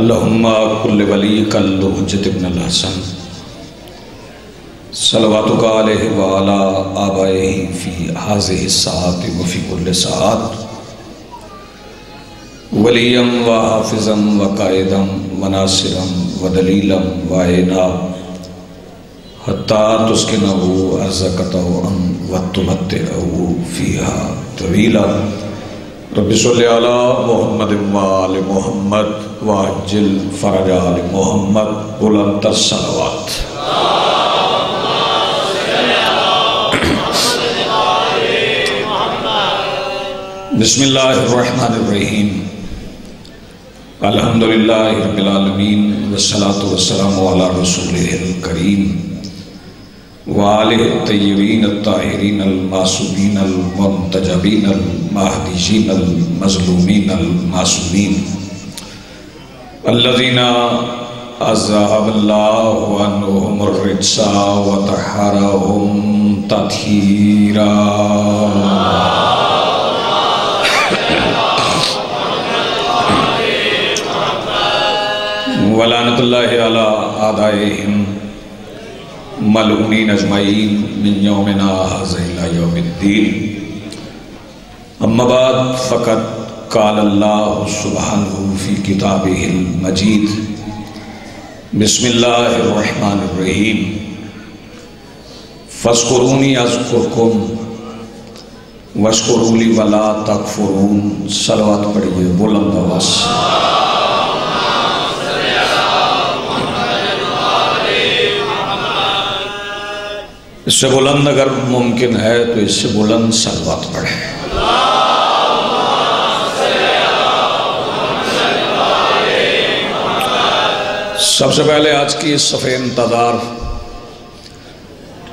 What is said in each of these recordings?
اللہم کل ولیک الحجۃ ابن الحسن صلواتک علیہ وعلا آبائہ فی ہذہ الساعۃ وفی کل ساعۃ ولیم و حافظا و قائدا و ناصرا و دلیلا و عینا حتی تسکنہ ارزقتہ و تمتعہ فیہا طویلا رب صلی علی محمد و آل محمد وعجل فرج آل محمد بلند الصلوات۔ بسم اللہ الرحمن الرحیم الحمدللہ رب العالمین والصلاة والسلام علی رسولہ الکریم وآلہ الطیبین الطاہرین المعصومین المنتجبین المہدیین المظلومین المعصومین الذین اذہب اللہ عنہم الرجس وطہرہم تطہیرا۔ ولعنت اللہ علی اعدائہم ملعونین اجمعین من یومنا ھذا الی یوم الدین۔ اما بعد فقد قال اللہ سبحانہ فی کتابہ المجید بسم اللہ الرحمن الرحیم فاذکرونی اذکرکم واشکروا لی ولا تکفرون۔ صلوات پڑھیے بلند آواز سے۔ اس سے بلند اگر ممکن ہے تو اس سے بلند صلوات پڑھیں۔ سب سے پہلے آج کی اس صفحہ انتظار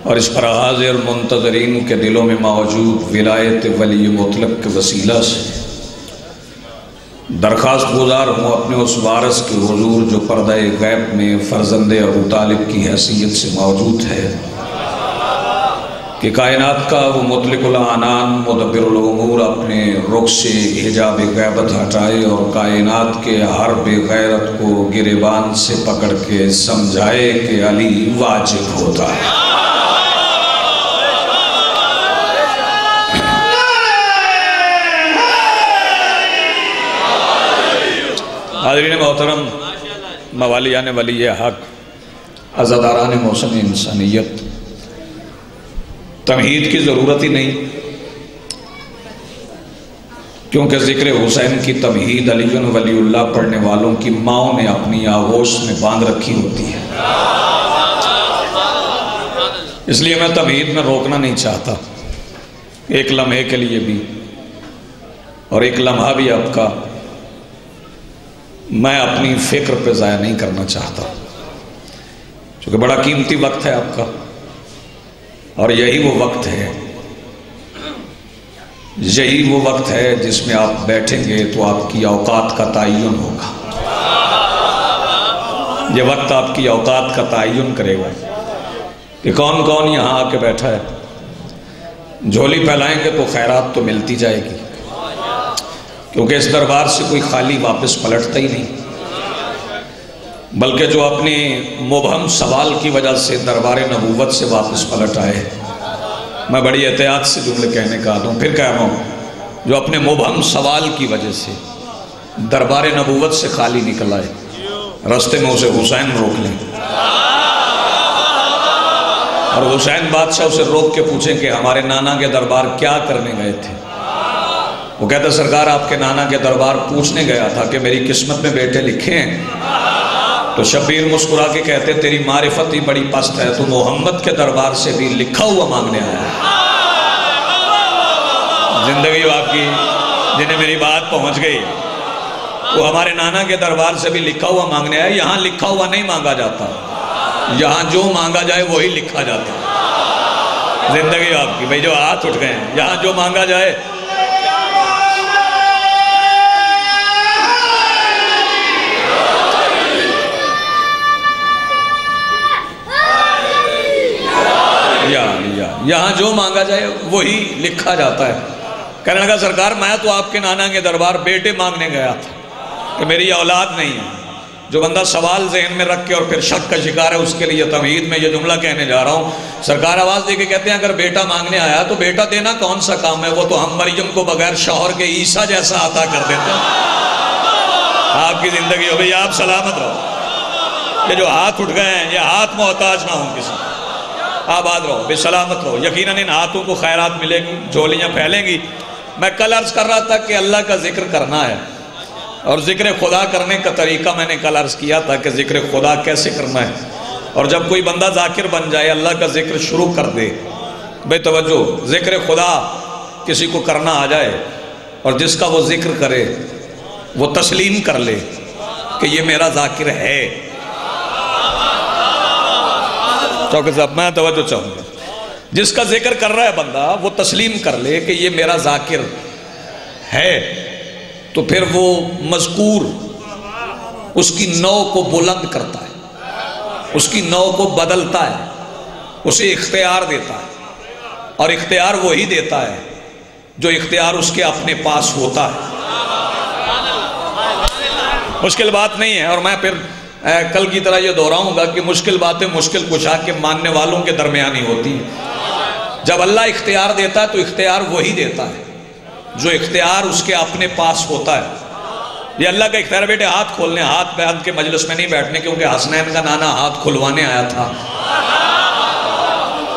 اور اس پر حاضر منتظرین کے دلوں میں موجود ولایت ولی مطلق کے وسیلہ سے درخواست گزار ہوں اپنے اس وارث کے حضور جو پردہ غیب میں فرزند ابو طالب کی حیثیت سے موجود ہے کہ کائنات کا وہ مطلق العنان مدبر الامور اپنے رخ سے حجاب غیبت ہٹائے اور کائنات کے ہر بے غیرت کو گریبان سے پکڑ کے سمجھائے کہ علی واجب ہوتا ہے۔ حاضرین محترم، موالیان ولی حق، عزاداران موسم انسانیت، تمہید کی ضرورت ہی نہیں، کیونکہ ذکر حسین کی تمہید علی ولی اللہ پڑھنے والوں کی ماؤں نے اپنی آغوش میں باندھ رکھی ہوتی ہے۔ اس لیے میں تمہید میں روکنا نہیں چاہتا، ایک لمحے کے لیے بھی اور ایک لمحہ بھی آپ کا میں اپنی فکر پہ ضائع نہیں کرنا چاہتا، چونکہ بڑا قیمتی وقت ہے آپ کا، اور یہی وہ وقت ہے جس میں آپ بیٹھیں گے تو آپ کی اوقات کا تعین ہوگا۔ یہ وقت آپ کی اوقات کا تعین کرے گا کہ کون کون یہاں آ کے بیٹھا ہے۔ جھولی پھیلائیں گے تو خیرات تو ملتی جائے گی، کیونکہ اس دربار سے کوئی خالی واپس پلٹتا ہی نہیں، بلکہ جو اپنے مبہم سوال کی وجہ سے دربار نبوت سے واپس پلٹ آئے، میں بڑی احتیاط سے جملے کہنے کا آتا ہوں، پھر کہہ رہا ہوں، جو اپنے مبہم سوال کی وجہ سے دربار نبوت سے خالی نکل آئے، رستے میں اسے حسین روک لیں اور حسین بادشاہ اسے روک کے پوچھیں کہ ہمارے نانا کے دربار کیا کرنے گئے تھے؟ وہ کہتا سرکار آپ کے نانا کے دربار پوچھنے گیا تھا کہ میری قسمت میں بیٹے لکھے ہیں۔ تو شبیر مسکرا کے کہتے تیری معرفت ہی بڑی پست ہے، تو محمد کے دربار سے بھی لکھا ہوا مانگنے آیا ہے۔ زندگی آپ کی جنہیں میری بات پہنچ گئی، وہ ہمارے نانا کے دربار سے بھی لکھا ہوا مانگنے آیا۔ یہاں لکھا ہوا نہیں مانگا جاتا، یہاں جو مانگا جائے وہی لکھا جاتا۔ زندگی آپ کی بھئی جو ہاتھ اٹھ گئے ہیں، یہاں جو مانگا جائے یہاں جو مانگا جائے وہی لکھا جاتا ہے۔ کہنے لگا سرکار میں تو آپ کے نانا کے دربار بیٹے مانگنے گیا تھا کہ میری اولاد نہیں ہے، جو بندہ سوال ذہن میں رکھ کے اور پھر شک کا شکار ہے، اس کے لیے تمہید میں یہ جملہ کہنے جا رہا ہوں۔ سرکار آواز دے کے کہتے ہیں اگر بیٹا مانگنے آیا تو بیٹا دینا کون سا کام ہے، وہ تو ہم مریم کو بغیر شوہر کے عیسیٰ جیسا عطا کر دیتے ہیں۔ آپ کی زندگی ہو بھئی، آپ سلامت رہو۔ یہ جو ہاتھ اٹھ گئے ہیں یہ ہاتھ محتاج نہ ہوں کسی، آباد رہو، بے سلامت رہو۔ یقیناً ان ہاتھوں کو خیرات ملے گی، جھولیاں پھیلیں گی۔ میں کل عرض کر رہا تھا کہ اللہ کا ذکر کرنا ہے، اور ذکر خدا کرنے کا طریقہ میں نے کل عرض کیا تھا کہ ذکر خدا کیسے کرنا ہے۔ اور جب کوئی بندہ ذاکر بن جائے، اللہ کا ذکر شروع کر دے، بے توجہ، ذکر خدا کسی کو کرنا آ جائے اور جس کا وہ ذکر کرے وہ تسلیم کر لے کہ یہ میرا ذاکر ہے۔ چوکے صاحب میں توجہ چاہوں گا، جس کا ذکر کر رہا ہے بندہ وہ تسلیم کر لے کہ یہ میرا ذاکر ہے، تو پھر وہ مذکور اس کی نو کو بلند کرتا ہے، اس کی نو کو بدلتا ہے، اسے اختیار دیتا ہے، اور اختیار وہی دیتا ہے جو اختیار اس کے اپنے پاس ہوتا ہے۔ مشکل بات نہیں ہے، اور میں پھر کل کی طرح یہ دہراؤں گا کہ مشکل باتیں مشکل کشا کے ماننے والوں کے درمیان ہی ہوتی ہیں۔ جب اللہ اختیار دیتا ہے تو اختیار وہی دیتا ہے جو اختیار اس کے اپنے پاس ہوتا ہے۔ یہ اللہ کا اختیار۔ بیٹے ہاتھ کھولنے، ہاتھ بیان کے مجلس میں نہیں بیٹھنے، کیونکہ حسنین کا نانا ہاتھ کھلوانے آیا تھا،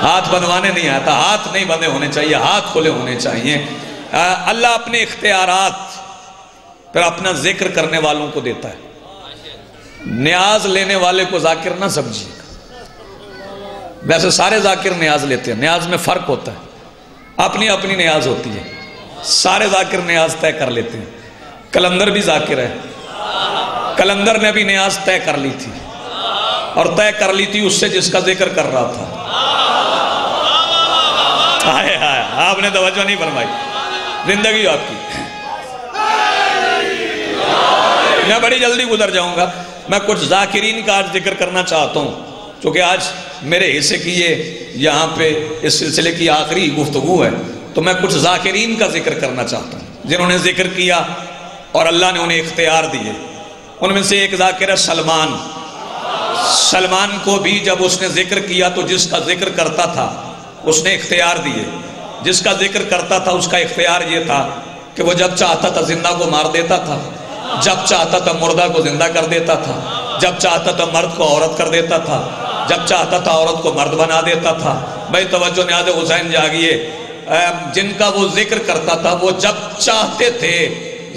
ہاتھ بندوانے نہیں آیا تھا۔ ہاتھ نہیں بندے ہونے چاہیے، ہاتھ کھلے ہونے چاہیے۔ اللہ اپنے اختیارات پھر اپنا ذکر کرنے والوں کو دیتا ہے۔ نیاز لینے والے کو ذاکر نہ سمجھیے گا، ویسے سارے ذاکر نیاز لیتے ہیں، نیاز میں فرق ہوتا ہے، اپنی اپنی نیاز ہوتی ہے۔ سارے ذاکر نیاز طے کر لیتے ہیں۔ کلندر بھی ذاکر ہے، کلندر نے بھی نیاز طے کر لی تھی، اور طے کر لی تھی اس سے جس کا ذکر کر رہا تھا۔ آئے آئے، آپ نے توجہ نہیں فرمائی، زندگی آپ کی۔ میں بڑی جلدی گزر جاؤں گا، میں کچھ ذاکرین کا آج ذکر کرنا چاہتا ہوں، چونکہ آج میرے حصے کی یہ یہاں پہ اس سلسلے کی آخری گفتگو ہے، تو میں کچھ ذاکرین کا ذکر کرنا چاہتا ہوں جنہوں نے ذکر کیا اور اللہ نے انہیں اختیار دیے۔ ان میں سے ایک ذاکر ہے سلمان۔ سلمان کو بھی جب اس نے ذکر کیا تو جس کا ذکر کرتا تھا اس نے اختیار دیے۔ جس کا ذکر کرتا تھا اس کا اختیار یہ تھا کہ وہ جب چاہتا تھا زندہ کو مار دیتا تھا، جب چاہتا تھا مردہ کو زندہ کر دیتا تھا، جب چاہتا تھا مرد کو عورت کر دیتا تھا، جب چاہتا تھا عورت کو مرد بنا دیتا تھا۔ بھائی توجہ، نیاز حسین جاگیے، جن کا وہ ذکر کرتا تھا وہ جب چاہتے تھے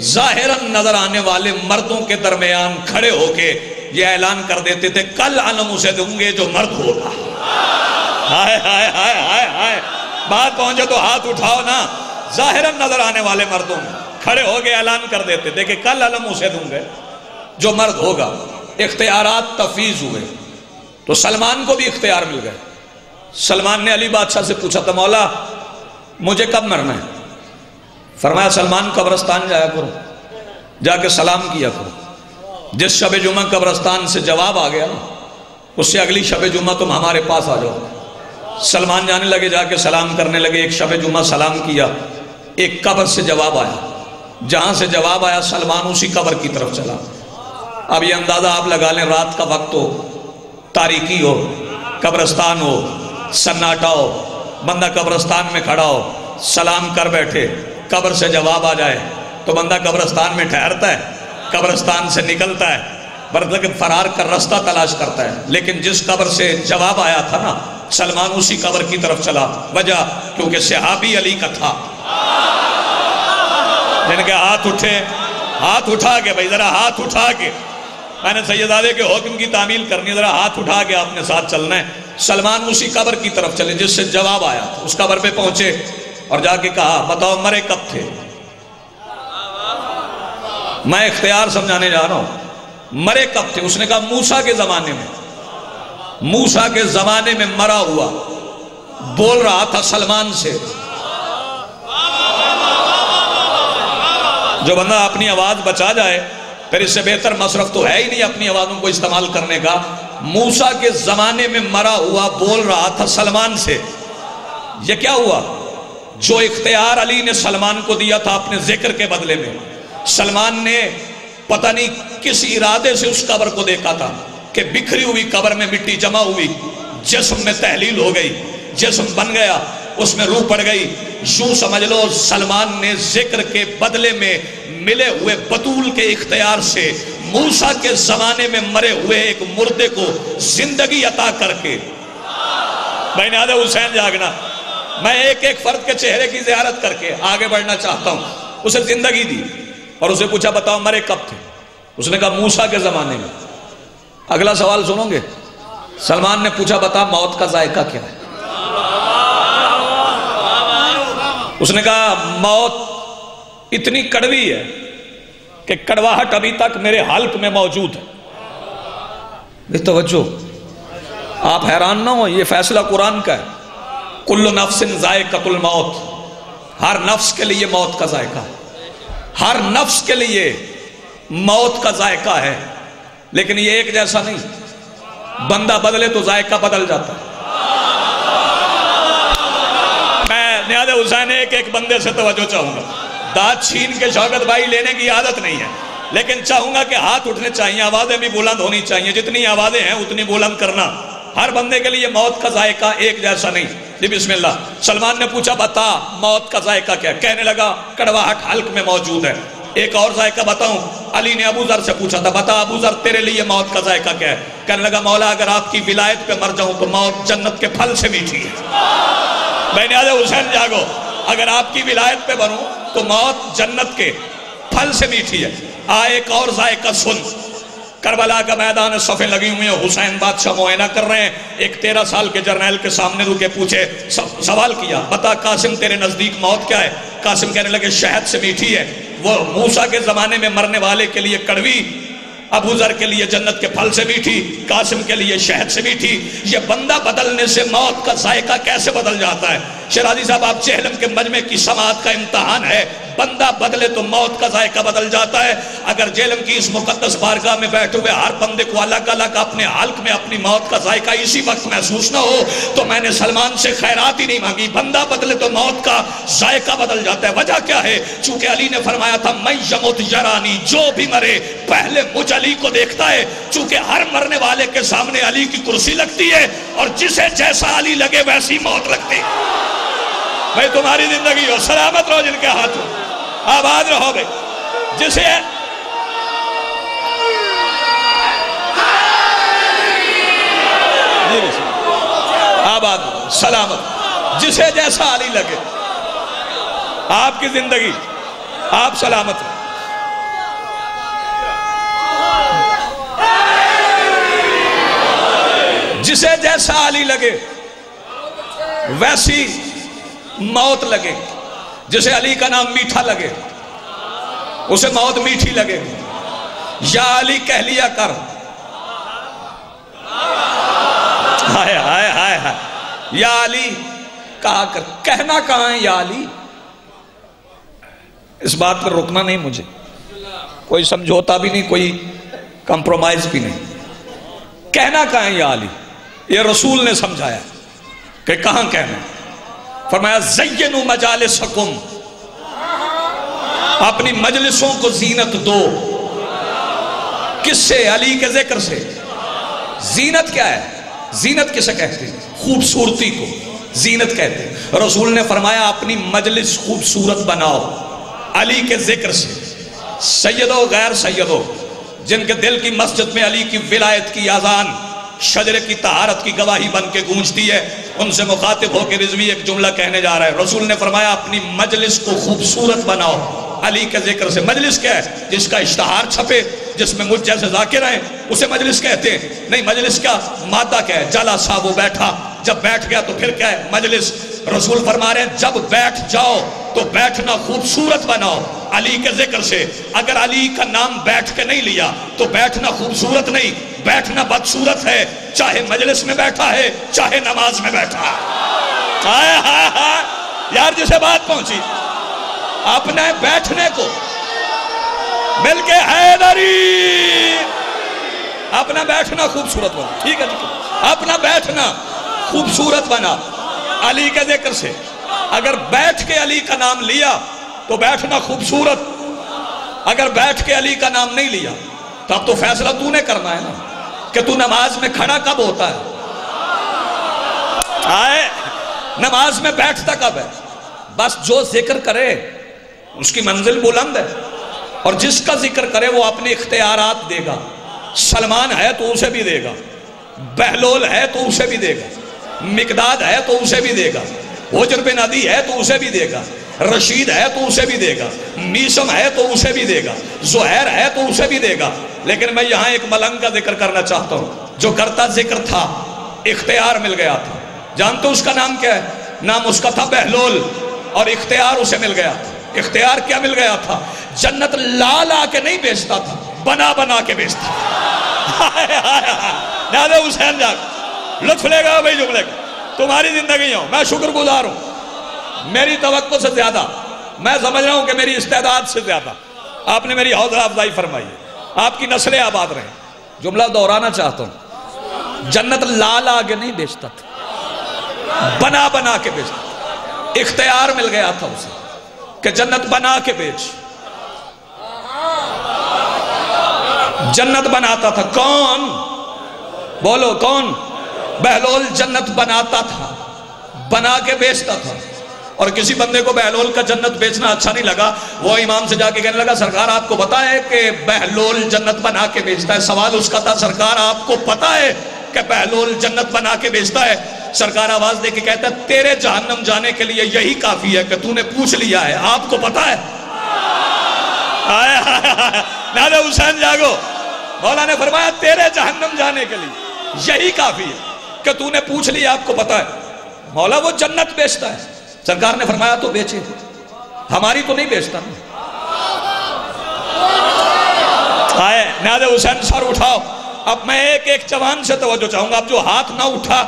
ظاہراً نظر آنے والے مردوں کے درمیان کھڑے ہو کے یہ اعلان کر دیتے تھے کل علم اسے دوں گے جو مرد ہوگا۔ ہائے ہائے ہائے ہائے ہائے، بات پہنچے تو ہاتھ اٹھاؤ نا۔ ظاہراً نظر آنے والے مردوں کھڑے ہو کے اعلان کر دیتے تھے کہ کل علم اسے دوں گے جو مرد ہوگا۔ اختیارات تفویض ہوئے تو سلمان کو بھی اختیار مل گئے۔ سلمان نے علی بادشاہ سے پوچھا تھا مولا مجھے کب مرنا ہے؟ فرمایا سلمان قبرستان جایا کرو، جا کے سلام کیا کرو۔ جس شب جمعہ قبرستان سے جواب آ گیا اس سے اگلی شب جمعہ تم ہمارے پاس آ جاؤ۔ سلمان جانے لگے، جا کے سلام کرنے لگے۔ ایک شب جمعہ سلام کیا، ایک قبر سے جواب آیا، جہاں سے جواب آیا سلمان اسی قبر کی طرف چلا۔ اب یہ اندازہ آپ لگا لیں، رات کا وقت ہو، تاریکی ہو، قبرستان ہو، سناٹا ہو، بندہ قبرستان میں کھڑا ہو، سلام کر بیٹھے، قبر سے جواب آ جائے تو بندہ قبرستان میں ٹھہرتا ہے، قبرستان سے نکلتا ہے، بلکہ فرار کا رستہ تلاش کرتا ہے۔ لیکن جس قبر سے جواب آیا تھا نا، سلمان اسی قبر کی طرف چلا۔ وجہ کیونکہ صحابی علی کا تھا۔ جن کے ہاتھ اٹھے، ہاتھ اٹھا کے، بھائی ذرا ہاتھ اٹھا کے، میں نے سیدزادے کے حکم کی تعمیل کرنی، ذرا ہاتھ اٹھا کے آپ نے ساتھ چلنا ہے۔ سلمان اسی قبر کی طرف چلے جس سے جواب آیا تھا۔ اس قبر پہ پہنچے اور جا کے کہا بتاؤ مرے کب تھے؟ میں اختیار سمجھانے جا رہا ہوں، مرے کب تھے؟ اس نے کہا موسیٰ کے زمانے میں۔ موسیٰ کے زمانے میں مرا ہوا، بول رہا تھا سلمان سے۔ جو بندہ اپنی آواز بچا جائے پھر اس سے بہتر مصرف تو ہے ہی نہیں اپنی آوازوں کو استعمال کرنے کا۔ موسیٰ کے زمانے میں مرا ہوا بول رہا تھا سلمان سے۔ یہ کیا ہوا؟ جو اختیار علی نے سلمان کو دیا تھا اپنے ذکر کے بدلے میں، سلمان نے پتہ نہیں کس ارادے سے اس قبر کو دیکھا تھا کہ بکھری ہوئی قبر میں مٹی جمع ہوئی، جسم میں تحلیل ہو گئی، جسم بن گیا، اس میں روح پڑ گئی۔ یوں سمجھ لو سلمان نے ذکر کے بدلے میں ملے ہوئے بطول کے اختیار سے موسیٰ کے زمانے میں مرے ہوئے ایک مردے کو زندگی عطا کر کے، بھائی نادر حسین جاگنا، میں ایک ایک فرد کے چہرے کی زیارت کر کے آگے بڑھنا چاہتا ہوں، اسے زندگی دی اور اسے پوچھا بتاؤ مرے کب تھے؟ اس نے کہا موسیٰ کے زمانے میں۔ اگلا سوال سنو گے؟ سلمان نے پوچھا بتا موت کا ذائقہ کیا ہے؟ اس نے کہا موت اتنی کڑوی ہے کہ کڑواہٹ ابھی تک میرے حلق میں موجود ہے۔ بے توجہ، آپ حیران نہ ہو، یہ فیصلہ قرآن کا ہے۔ کل نفس ذائقۃ الموت، ہر نفس کے لیے موت کا ذائقہ ہے، ہر نفس کے لیے موت کا ذائقہ ہے، لیکن یہ ایک جیسا نہیں، بندہ بدلے تو ذائقہ بدل جاتا ہے۔ میں نیاز حسین ایک ایک بندے سے توجہ چاہوں گا، دانت چھین کے شوکت بھائی لینے کی عادت نہیں ہے، لیکن چاہوں گا کہ ہاتھ اٹھنے چاہیے، آوازیں بھی بلند ہونی چاہیے، جتنی آوازیں ہیں اتنی بلند کرنا۔ ہر بندے کے لیے موت کا ذائقہ ایک جیسا نہیں۔ جی بسم اللہ۔ سلمان نے پوچھا بتا موت کا ذائقہ کیا ہے؟ کہنے لگا کڑواہٹ حلق میں موجود ہے۔ ایک اور ذائقہ بتاؤں؟ علی نے ابو ذر سے پوچھا تھا بتا ابو ذر تیرے لیے موت کا ذائقہ کیا ہے؟ کہنے لگا مولا اگر آپ کی ولایت پہ مر جاؤں تو موت جنت کے پھل سے میٹھی ہے۔ میں نیاز حسین جاگو، اگر آپ کی ولایت پہ مروں تو موت جنت کے پھل سے میٹھی ہے۔ ایک اور ذائقہ سن۔ کربلا کا میدان صفیں لگی ہوئی ہیں، حسین بادشاہ معائنہ کر رہے ہیں، ایک 13 سال کے جرنیل کے سامنے رکے پوچھے، سوال کیا بتا قاسم تیرے نزدیک موت کیا ہے؟ قاسم کہنے لگے شہد سے میٹھی ہے۔ وہ موسیٰ کے زمانے میں مرنے والے کے لیے کڑوی، ابو ذر کے لیے جنت کے پھل سے میٹھی، قاسم کے لیے شہد سے میٹھی۔ یہ بندہ بدلنے سے موت کا ذائقہ کیسے بدل جاتا ہے؟ شیرازی صاحب آپ جہلم کے مجمع کی سماعت کا امتحان ہے، بندہ بدلے تو موت کا ذائقہ بدل جاتا ہے۔ اگر جہلم کی اس مقدس بارگاہ میں بیٹھے ہوئے ہر بندے کو الگ الگ اپنے حلق میں اپنی موت کا ذائقہ اسی وقت محسوس نہ ہو تو میں نے سلمان سے خیرات ہی نہیں مانگی۔ بندہ بدلے تو موت کا ذائقہ بدل جاتا ہے۔ وجہ کیا ہے؟ چونکہ علی نے فرمایا تھا میں یموت یرانی، جو بھی مرے پہلے مجھ علی کو دیکھتا ہے۔ چونکہ ہر مرنے والے کے سامنے علی کی کرسی لگتی ہے اور جسے جیسا علی لگے ویسی موت لگتی ہے۔ بھائی تمہاری زندگی ہو، سلامت رہو، جن کے ہاتھ ہو، آباد رہو بھائی، جسے آباد سلامت، جسے جیسا علی لگے، آپ کی زندگی آپ سلامت رہو۔ جسے جیسا علی لگے ویسی موت لگے۔ جسے علی کا نام میٹھا لگے اسے موت میٹھی لگے۔ یا علی کہہ لیا کر، ہائے ہائے ہائے ہائے، یا علی کہا کر۔ کہنا کہاں ہے یا علی؟ اس بات پر رکنا نہیں، مجھے کوئی سمجھوتا بھی نہیں، کوئی کمپرومائز بھی نہیں۔ کہنا کہاں ہے یا علی؟ یہ رسول نے سمجھایا کہ کہاں کہنا۔ فرمایا زینوا مجالسکم، اپنی مجلسوں کو زینت دو۔ کس سے؟ علی کے ذکر سے۔ زینت کیا ہے؟ زینت کسے کہتے ہیں؟ خوبصورتی کو زینت کہتے ہیں۔ رسول نے فرمایا اپنی مجلس خوبصورت بناؤ علی کے ذکر سے۔ سیدو غیر سیدو، جن کے دل کی مسجد میں علی کی ولایت کی اذان شجرے کی طہارت کی گواہی بن کے گونجتی ہے، ان سے مخاطب ہو کے رضوی ایک جملہ کہنے جا رہا ہے۔ رسول نے فرمایا اپنی مجلس کو خوبصورت بناؤ علی کے ذکر سے۔ مجلس کیا ہے؟ جس کا اشتہار چھپے، جس میں مجھ جیسے ذاکر ہیں، اسے مجلس کہتے ہیں۔ نہیں، مجلس کیا مادہ کیا ہے؟ جلا سا وہ بیٹھا، جب بیٹھ گیا تو پھر کیا ہے؟ مجلس۔ رسول فرما رہے ہیں جب بیٹھ جاؤ تو بیٹھنا خوبصورت بناؤ علی کے ذکر سے۔ اگر علی کا نام بیٹھ کے نہیں لیا تو بیٹھنا خوبصورت نہیں، بیٹھنا بدصورت ہے، چاہے مجلس میں بیٹھا ہے چاہے نماز میں بیٹھا ہے۔ یار جسے بات پہنچی، اپنے بیٹھنے کو مل کے حیدری، اپنا بیٹھنا خوبصورت بنا، ٹھیک ہے، اپنا بیٹھنا خوبصورت بنا علی کے ذکر سے۔ اگر بیٹھ کے علی کا نام لیا تو بیٹھنا خوبصورت، اگر بیٹھ کے علی کا نام نہیں لیا تو اب تو فیصلہ تو نے کرنا ہے نا کہ تو نماز میں کھڑا کب ہوتا ہے، آئے نماز میں بیٹھتا کب ہے۔ بس جو ذکر کرے اس کی منزل بلند ہے، اور جس کا ذکر کرے وہ اپنے اختیارات دے گا۔ سلمان ہے تو اسے بھی دے گا، بہلول ہے تو اسے بھی دے گا، مقداد ہے تو اسے بھی دے گا، حجر بن عدی ہے تو اسے بھی دے گا، رشید ہے تو اسے بھی دے گا، میسم ہے تو اسے بھی دے گا، زہیر ہے تو اسے بھی دے گا۔ لیکن میں یہاں ایک ملنگ کا ذکر کرنا چاہتا ہوں جو کرتا ذکر تھا، اختیار مل گیا تھا۔ جانتے اس کا نام کیا ہے؟ نام اس کا تھا بہلول، اور اختیار اسے مل گیا تھا۔ اختیار کیا مل گیا تھا؟ جنت لا لا کے نہیں بیچتا تھا، بنا بنا کے بیچتا تھا۔ نادے حسین جاگ لطف لے گا بھائی جملے کا، تمہاری زندگی ہوں، میں شکر گزار ہوں۔ میری توقع سے زیادہ میں سمجھ رہا ہوں کہ میری استعداد سے زیادہ آپ نے میری حوصلہ افزائی فرمائی ہے، آپ کی نسلیں آباد رہیں۔ جملہ دہرانا چاہتا ہوں، جنت لا لا کے نہیں بیچتا تھا، بنا بنا کے بیچتا تھا۔ اختیار مل گیا تھا اسے کہ جنت بنا کے بیچ، جنت بناتا تھا۔ کون؟ بولو کون؟ بہلول جنت بناتا تھا، بنا کے بیچتا تھا۔ اور کسی بندے کو بہلول کا جنت بیچنا اچھا نہیں لگا، وہ امام سے جا کے کہنے لگا سرکار آپ کو پتا ہے کہ بہلول جنت بنا کے بیچتا ہے؟ سوال اس کا تھا سرکار آپ کو پتا ہے کہ بہلول جنت بنا کے بیچتا ہے؟ سرکار آواز دے کے کہتا ہے تیرے جہنم جانے کے لیے یہی کافی ہے کہ تو نے پوچھ لیا ہے، آپ کو پتا ہے؟ نادے حسین جاگو، مولا نے فرمایا تیرے جہنم جانے کے لیے یہی کافی ہے کہ تو نے پوچھ لیا، آپ کو پتا ہے۔ مولا وہ جنت بیچتا ہے، سرکار نے فرمایا تو بیچے، ہماری تو نہیں بیچتا۔ آئے نادے حسین سر اٹھاؤ۔ اب میں ایک ایک جوان سے توجہ چاہوں گا، اب جو ہاتھ نہ اٹھا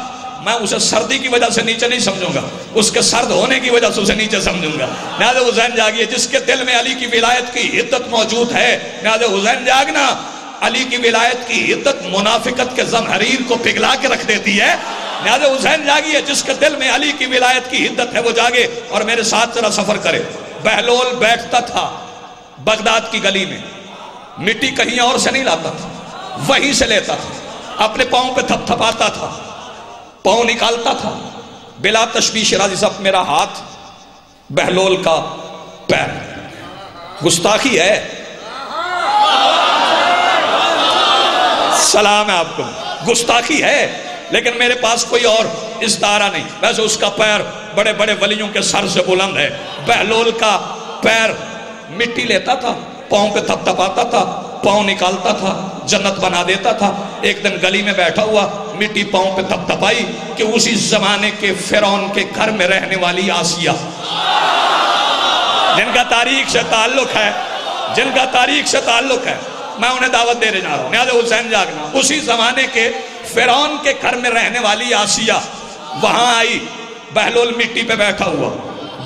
میں اسے سردی کی وجہ سے نیچے نہیں سمجھوں گا، اس کے سرد ہونے کی وجہ سے اسے نیچے سمجھوں گا۔ نادے حسین جاگیے، جس کے دل میں علی کی ولایت کی حدت موجود ہے، نادے حسین جاگنا۔ علی کی ولایت کی حدت منافقت کے زمحریر کو پگھلا کے رکھ دیتی ہے۔ نادے حسین جاگیے، جس کے دل میں علی کی ولایت کی حدت ہے وہ جاگے اور میرے ساتھ ذرا سفر کرے۔ بہلول بیٹھتا تھا بغداد کی گلی میں، مٹی کہیں اور سے نہیں لاتا تھا، وہیں سے لیتا تھا، اپنے پاؤں پہ تھپ تھپاتا تھا، پاؤں نکالتا تھا۔ بلا تشبیہ شیرازی صاحب میرا ہاتھ بہلول کا پیر، گستاخی ہے، سلام ہے آپ کو، گستاخی ہے، لیکن میرے پاس کوئی اور استعارہ نہیں۔ ویسے اس کا پیر بڑے بڑے ولیوں کے سر سے بلند ہے۔ بہلول کا پیر مٹی لیتا تھا، پاؤں پہ تھپ تھپاتا تھا، پاؤں نکالتا تھا، جنت بنا دیتا تھا۔ ایک دن گلی میں بیٹھا ہوا، مٹی پاؤں پہ تھپ تھپائی کہ اسی زمانے کے فرعون کے گھر میں رہنے والی آسیہ، جن کا تاریخ سے تعلق ہے، جن کا تاریخ سے تعلق ہے، میں انہیں دعوت دینے جا رہا ہوں۔ نادے حسین جاگنا، اسی زمانے کے فرعون کے گھر میں رہنے والی آسیہ وہاں آئی۔ بہلول مٹی پہ بیٹھا ہوا،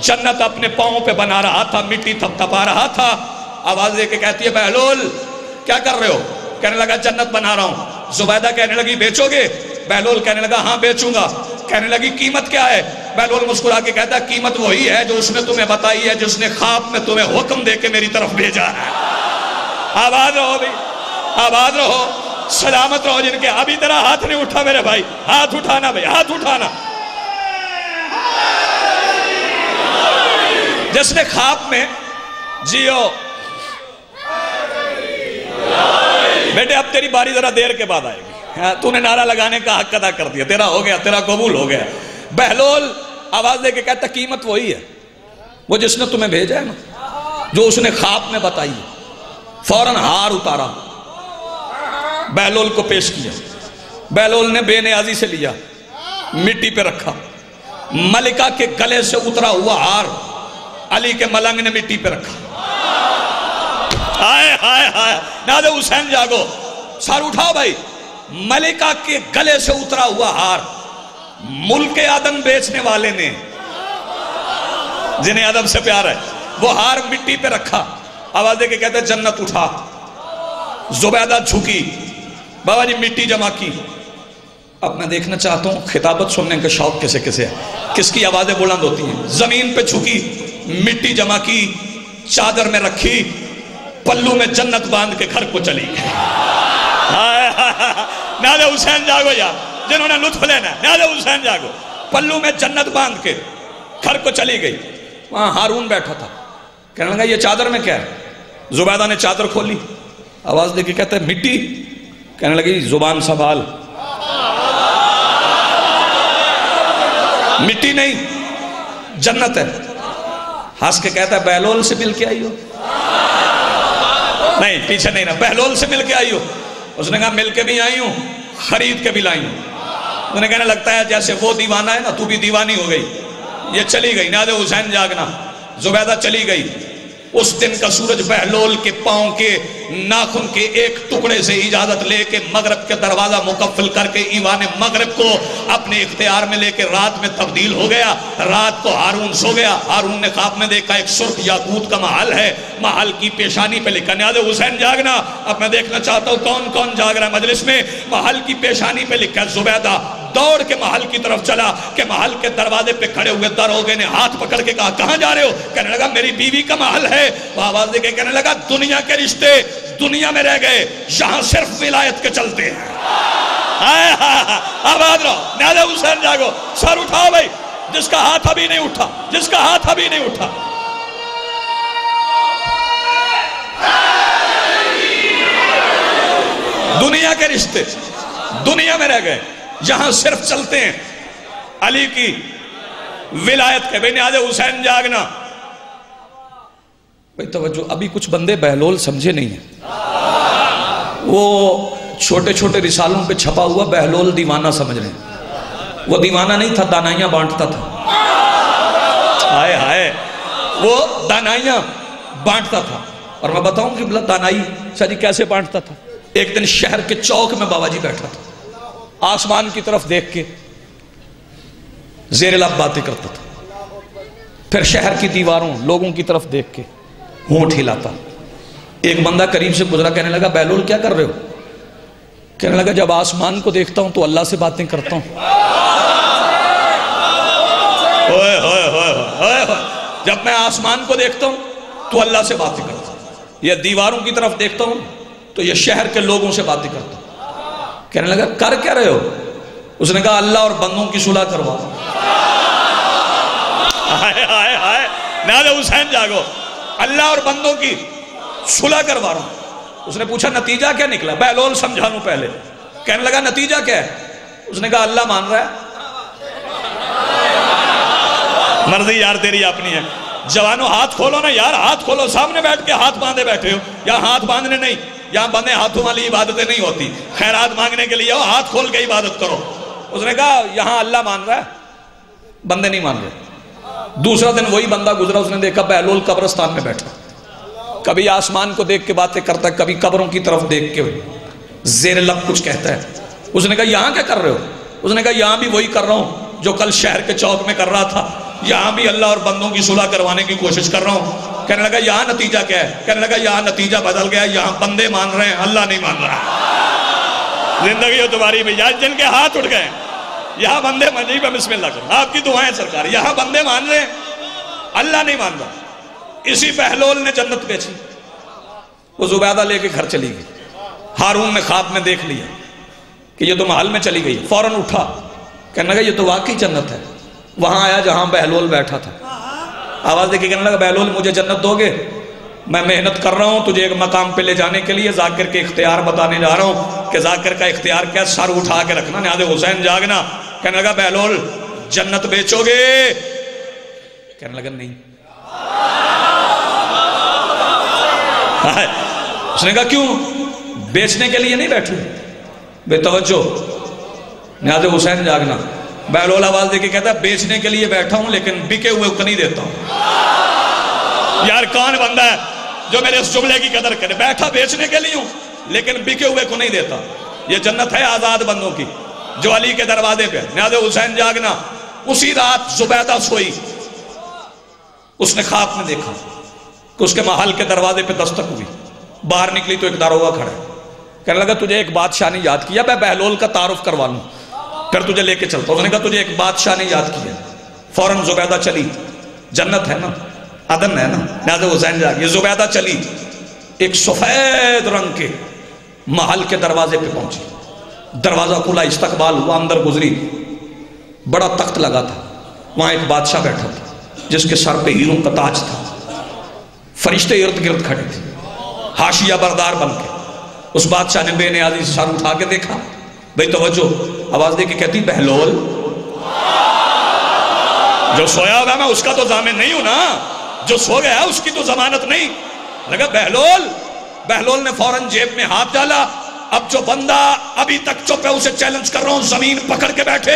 جنت اپنے پاؤں پہ بنا رہا تھا، مٹی تھپ تھپا رہا تھا۔ آواز دے کے کہتی ہے بہلول کیا کر رہے ہو؟ کہنے لگا جنت بنا رہا ہوں۔ زبیدہ کہنے لگی بیچو گے؟ بہلول کہنے لگا ہاں بیچوں گا۔ کہنے لگی قیمت کیا ہے؟ بہلول مسکرا کے کہتا ہے قیمت وہی ہے جو اس نے تمہیں بتائی ہے، جس نے خواب میں تمہیں حکم دے کے میری طرف بھیجا ہے۔ آباد رہو بھی، آباد رہو، سلامت رہو۔ جن کے ابھی تیرا ہاتھ نہیں اٹھا میرے بھائی، ہاتھ اٹھانا بھائی، ہاتھ اٹھانا۔ جس نے خواب میں جیو بیٹے، اب تیری باری ذرا دیر کے بعد آئے گی، تو نے نعرہ لگانے کا حق ادا کر دیا، تیرا ہو گیا، تیرا قبول ہو گیا۔ بہلول آواز دے کے کہتا قیمت وہی ہے وہ جس نے تمہیں بھیجا ہے نا، جو اس نے خواب میں بتائی ہے۔ فوراً ہار اتارا، بہلول کو پیش کیا۔ بہلول نے بے نیازی سے لیا، مٹی پہ رکھا۔ ملکہ کے گلے سے اترا ہوا ہار علی کے ملنگ نے مٹی پہ رکھا۔ آئے آئے آئے، نادے حسین جاگو، سر اٹھاؤ بھائی۔ ملکہ کے گلے سے اترا ہوا ہار ملک عدن بیچنے والے نے، جنہیں ادب سے پیار ہے، وہ ہار مٹی پہ رکھا۔ آواز دے کے کہتے جنت اٹھا۔ زبیدہ جھکی، بابا جی مٹی جمع کی۔ اب میں دیکھنا چاہتا ہوں خطابت سننے کے شوق کسے کسے ہے، کس کی آوازیں بلند ہوتی ہیں۔ زمین پہ جھکی، مٹی جمع کی، چادر میں رکھی، پلو میں جنت باندھ کے گھر کو چلی گئی. نازِ حسین جاگو یار جنہوں نے لطف لینا ہے. نازِ حسین جاگو پلو میں جنت باندھ کے گھر کو چلی گئی. وہاں ہارون بیٹھا تھا. کہنے لگا یہ چادر میں کیا ہے؟ زبیدہ نے چادر کھولی, آواز دے کے کہتا ہے مٹی. کہنے لگی زبان سنبھال, مٹی نہیں جنت ہے. ہنس کے کہتا ہے بہلول سے مل کے آئی ہو؟ نہیں پیچھے نہیں نا, بہلول سے مل کے آئی ہو؟ اس نے کہا مل کے بھی آئی ہوں, خرید کے بھی لائی ہوں. اس نے کہنے لگتا ہے جیسے وہ دیوانہ ہے نا تو بھی دیوانی ہو گئی. یہ چلی گئی. نازِ حسین جاگنا. زبیدہ چلی گئی. اس دن کا سورج بہلول کے پاؤں کے ناخن کے ایک ٹکڑے سے اجازت لے کے مغرب کے دروازہ مقفل کر کے ایوان مغرب کو اپنے اختیار میں لے کے رات میں تبدیل ہو گیا. رات کو ہارون سو گیا. ہارون نے خواب میں دیکھا ایک سرخ یاقوت کا محل ہے, محل کی پیشانی پہ لکھا نازِ حسین جاگنا. اب میں دیکھنا چاہتا ہوں کون کون جاگ رہا ہے مجلس میں. محل کی پیشانی پہ لکھا ہے. زبیدہ دوڑ کے محل کی طرف چلا کہ محل کے دروازے پہ کھڑے ہوئے دروگے نے ہاتھ پکڑ کے کہا کہاں جا رہے ہو؟ کہنے لگا میری بیوی کا محل ہے. وہ آواز دے کے کہنے لگا دنیا کے رشتے دنیا میں رہ گئے, یہاں صرف ولایت کے چلتے ہیں. آباد رہو. نازِ حسین جاگو. سر اٹھاؤ بھائی جس کا ہاتھ ابھی نہیں اٹھا, جس کا ہاتھ ابھی نہیں اٹھا. دنیا کے رشتے دنیا میں رہ گئے, یہاں صرف چلتے ہیں علی کی ولایت کے. بھئی نازِ حسین جاگنا. بھئی توجہ, ابھی کچھ بندے بہلول سمجھے نہیں ہیں. وہ چھوٹے چھوٹے رسالوں پہ چھپا ہوا بہلول دیوانہ سمجھ رہے ہیں. وہ دیوانہ نہیں تھا, دانائیاں بانٹتا تھا. ہائے ہائے, وہ دانائیاں بانٹتا تھا. اور میں بتاؤں کہ بلا دانائی شاہ جی کیسے بانٹتا تھا. ایک دن شہر کے چوک میں بابا جی بیٹھا تھا, آسمان کی طرف دیکھ کے زیر لب باتیں کرتا تھا. پھر شہر کی دیواروں لوگوں کی طرف دیکھ کے ہونٹ ہلاتا. ایک بندہ قریب سے گزرا, کہنے لگا بہلول کیا کر رہے ہو؟ کہنے لگا جب آسمان کو دیکھتا ہوں تو اللہ سے باتیں کرتا ہوں. جب میں آسمان کو دیکھتا ہوں تو اللہ سے باتیں کرتا ہوں, یہ دیواروں کی طرف دیکھتا ہوں تو یہ شہر کے لوگوں سے باتیں کرتا ہوں. کہنے لگا کر کیا رہے ہو؟ اس نے کہا اللہ اور بندوں کی صلح کروا. نازِ حسین جاگو. اللہ اور بندوں کی صلح کروا رہا ہوں. اس نے پوچھا نتیجہ کیا نکلا؟ بہلول سمجھا لوں پہلے. کہنے لگا نتیجہ کیا ہے؟ اس نے کہا اللہ مان رہا ہے. مرضی یار تیری اپنی ہے. جوانوں ہاتھ کھولو نا یار, ہاتھ کھولو. سامنے بیٹھ کے ہاتھ باندھے بیٹھے ہو. یہاں ہاتھ باندھنے نہیں, یہاں بندے ہاتھوں والی عبادتیں نہیں ہوتی. خیرات مانگنے کے لیے ہو, ہاتھ کھول کے عبادت کرو. اس نے کہا یہاں اللہ مان رہا ہے, بندے نہیں مان رہے. دوسرا دن وہی بندہ گزرا, اس نے دیکھا بہلول قبرستان میں بیٹھا. کبھی آسمان کو دیکھ کے باتیں کرتا ہے, کبھی قبروں کی طرف دیکھ کے زیر لب کچھ کہتا ہے. اس نے کہا یہاں کیا کر رہے ہو؟ اس نے کہا یہاں بھی وہی کر رہا ہوں جو کل شہر کے چوک میں کر رہا تھا. یہاں بھی اللہ اور بندوں کی صلح کروانے کی کوشش کر رہا ہوں. کہنے لگا یہاں نتیجہ کیا ہے؟ کہنے لگا یہاں نتیجہ بدل گیا, یہاں بندے مان رہے ہیں, اللہ نہیں مان رہا. زندگی ہو تمہاری بھی یار جن کے ہاتھ اٹھ گئے, یہاں بندے مان. بسم اللہ کرو, آپ کی دعائیں سرکار. یہاں بندے مان رہے ہیں, اللہ نہیں مان رہا. اسی بہلول نے جنت بیچی. وہ زبیدہ لے کے گھر چلی گئی. ہارون نے خواب میں دیکھ لیا کہ یہ تو محل میں چلی گئی. فوراً اٹھا, کہنے لگا یہ تو واقعی جنت ہے. وہاں آیا جہاں بہلول بیٹھا تھا. آواز دے کے کہنے لگا بہلول مجھے جنت دو گے؟ میں محنت کر رہا ہوں تجھے ایک مقام پہ لے جانے کے لیے. ذاکر کے اختیار بتانے جا رہا ہوں کہ ذاکر کا اختیار کیا, سر اٹھا کے رکھنا. نازِ حسین جاگنا. کہنے لگا بہلول جنت بیچو گے؟ کہنے لگا نہیں. اس نے کہا کیوں؟ بیچنے کے لیے نہیں بیٹھے. بے توجہ. نازِ حسین جاگنا. بہلول آواز دے کے کہتا ہے بیچنے کے لیے بیٹھا ہوں لیکن بکے ہوئے کو نہیں دیتا ہوں. یار کون بندہ ہے جو میرے اس جملے کی قدر کرے؟ بیٹھا بیچنے کے لیے ہوں لیکن بکے ہوئے کو نہیں دیتا. یہ جنت ہے آزاد بندوں کی جو علی کے دروازے پہ. نازِ حسین جاگنا. اسی رات زبیدہ سوئی. اس نے خواب میں دیکھا کہ اس کے محل کے دروازے پہ دستک ہوئی. باہر نکلی تو ایک داروغہ کھڑا ہے. کہنے لگا تجھے ایک بادشاہ نے یاد کیا, میں بہلول کا تعارف کروا لوں پھر تجھے لے کے چلتا. اس نے کہا تجھے ایک بادشاہ نے یاد کیا. فوراً زبیدہ چلی. جنت ہے نا, عدن ہے نا. نازِ حسین جاگ. یہ زبیدہ چلی. ایک سفید رنگ کے محل کے دروازے پہ پہنچی. دروازہ کھلا، استقبال ہوا، اندر گزری. بڑا تخت لگا تھا، وہاں ایک بادشاہ بیٹھا تھا جس کے سر پہ ہیروں کا تاج تھا. فرشتے ارد گرد کھڑے تھے حاشیہ بردار بن کے. اس بادشاہ نے بے نیازی سے سر اٹھا کے دیکھا. بھئی توجہ، آواز دے کے کہتی بہلول. جو سویا ہوگا میں اس کا تو ضامن نہیں ہوں نا، جو سو گیا اس کی تو ضمانت نہیں. لگا بہلول. بہلول نے فوراً جیب میں ہاتھ ڈالا. اب جو بندہ ابھی تک چپ ہے اسے چیلنج کر رہا ہوں، زمین پکڑ کے بیٹھے،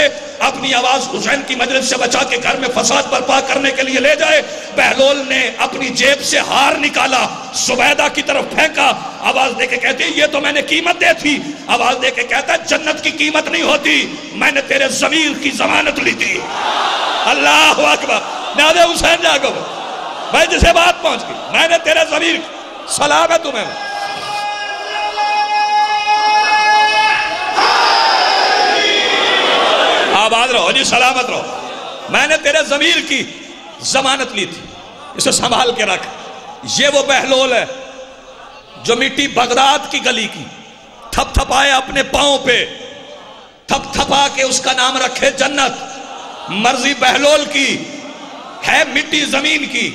اپنی آواز حسین کی مجلس سے بچا کے گھر میں فساد برپا کرنے کے لیے لے جائے. بہلول نے اپنی جیب سے ہار نکالا، زبیدہ کی طرف پھینکا. آواز دے کے کہتی ہے یہ تو میں نے قیمت دے تھی. آواز دے کے کہتا ہے جنت کی قیمت نہیں ہوتی، میں نے تیرے ضمیر کی ضمانت لی تھی. اللہ اکبر. نادے حسین جاگو بھائی، جسے بات پہنچ گئی، میں نے تیرے ضمیر. سلام ہے تمہیں. آباد رہو جی، سلامت رہو. میں نے تیرے ضمیر کی ضمانت لی تھی، اسے سنبھال کے رکھ. یہ وہ بہلول ہے جو مٹی بغداد کی گلی کی تھپ تھپائے اپنے پاؤں پہ، تھپ تھپا کے اس کا نام رکھے جنت. مرضی بہلول کی ہے، مٹی زمین کی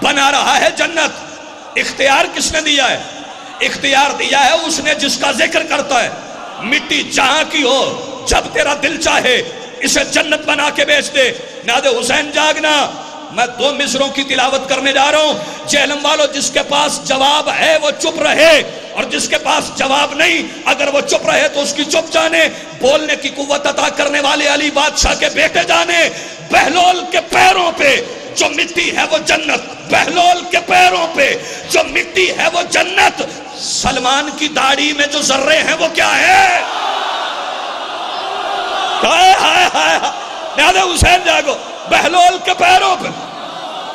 بنا رہا ہے جنت. اختیار کس نے دیا ہے؟ اختیار دیا ہے اس نے جس کا ذکر کرتا ہے. مٹی جہاں کی ہو، جب تیرا دل چاہے اسے جنت بنا کے بیچ دے. نادے حسین جاگنا. میں 2 مصروں کی تلاوت کرنے جا رہا ہوں. جہلم والو، جس کے پاس جواب ہے وہ چپ رہے، اور جس کے پاس جواب نہیں اگر وہ چپ رہے تو اس کی چپ جانے. بولنے کی قوت عطا کرنے والے علی بادشاہ کے بیٹے جانے. بہلول کے پیروں پہ جو مٹی ہے وہ جنت، بہلول کے پیروں پہ جو مٹی ہے وہ جنت. سلمان کی داڑھی میں جو ذرے ہیں وہ کیا ہے؟ نادے حسین جاگو. بہلول کے پیروں پہ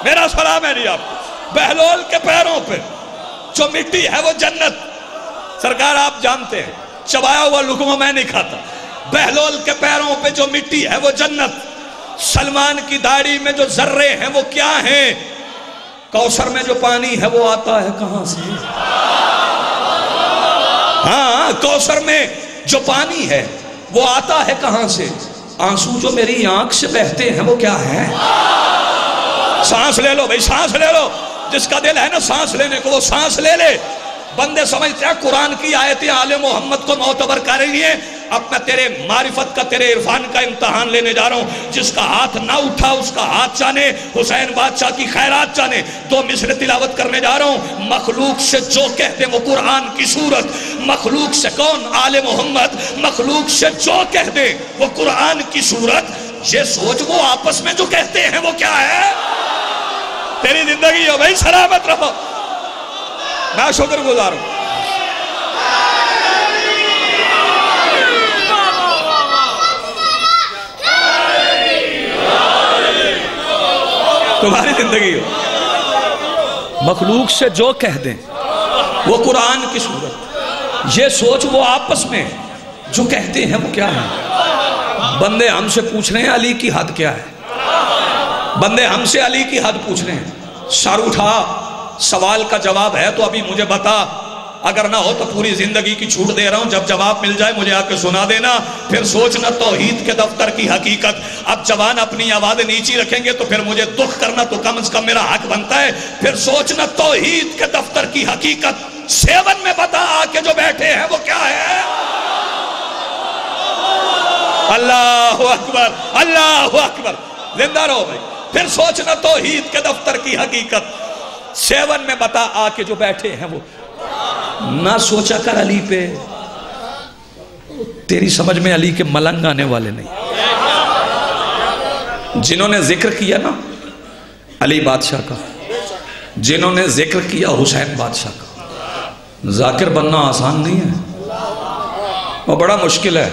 میرا سلام ہے. نہیں آپ بہلول کے پیروں پہ جو مٹی ہے وہ جنت. سرکار آپ جانتے ہیں چبایا ہوا لقمہ میں نہیں کھاتا. بہلول کے پیروں پہ جو مٹی ہے وہ جنت. سلمان کی داڑھی میں جو ذرے ہیں وہ کیا ہیں؟ کوثر میں جو پانی ہے وہ آتا ہے کہاں سے؟ ہاں، کوثر میں جو پانی ہے وہ آتا ہے کہاں سے؟ آنسو جو میری آنکھ سے بہتے ہیں وہ کیا ہے؟ سانس لے لو بھئی، سانس لے لو. جس کا دل ہے نا سانس لینے کو وہ سانس لے لے. بندے سمجھتے ہیں قرآن کی آیتیں آل محمد کو معتبر کر رہی ہیں. اب میں تیرے معرفت کا، تیرے عرفان کا امتحان لینے جا رہا ہوں. جس کا ہاتھ نہ اٹھا اس کا ہاتھ جانے، حسین بادشاہ کی خیرات جانے. 2 مصر تلاوت کرنے جا رہا ہوں. مخلوق سے جو کہتے وہ قرآن کی صورت. مخلوق سے کون؟ آل محمد. مخلوق سے جو کہتے وہ قرآن کی صورت. یہ سوچ وہ آپس میں جو کہتے ہیں وہ کیا ہے؟ تیری زندگی ہو بھائی، سلامت رہو. میں شکر گزار ہوں. تمہاری زندگی ہو. مخلوق سے جو کہہ دیں وہ قرآن کی صورت. یہ سوچ وہ آپس میں جو کہتے ہیں وہ کیا ہے؟ بندے ہم سے پوچھ رہے ہیں علی کی حد کیا ہے. بندے ہم سے علی کی حد پوچھ رہے ہیں. سر اٹھا، سوال کا جواب ہے تو ابھی مجھے بتا. اگر نہ ہو تو پوری زندگی کی چھوٹ دے رہا ہوں. جب جواب مل جائے مجھے آ کے سنا دینا. پھر سوچنا توحید کے دفتر کی حقیقت. اب جوان اپنی آوازیں نیچی رکھیں گے تو پھر مجھے دکھ کرنا تو کم از کم میرا حق بنتا ہے. پھر سوچنا توحید کے دفتر کی حقیقت. 7 میں بتا آ کے جو بیٹھے ہیں وہ کیا ہے؟ اللہ اکبر، اللہ اکبر. زندہ رہو بھائی. پھر سوچنا توحید کے دفتر کی حقیقت. 7 میں بتا آ کے جو بیٹھے ہیں وہ. نہ سوچا کر علی پہ، تیری سمجھ میں علی کے ملنگ آنے والے نہیں. جنہوں نے ذکر کیا نا علی بادشاہ کا، جنہوں نے ذکر کیا حسین بادشاہ کا، ذاکر بننا آسان نہیں ہے، وہ بڑا مشکل ہے.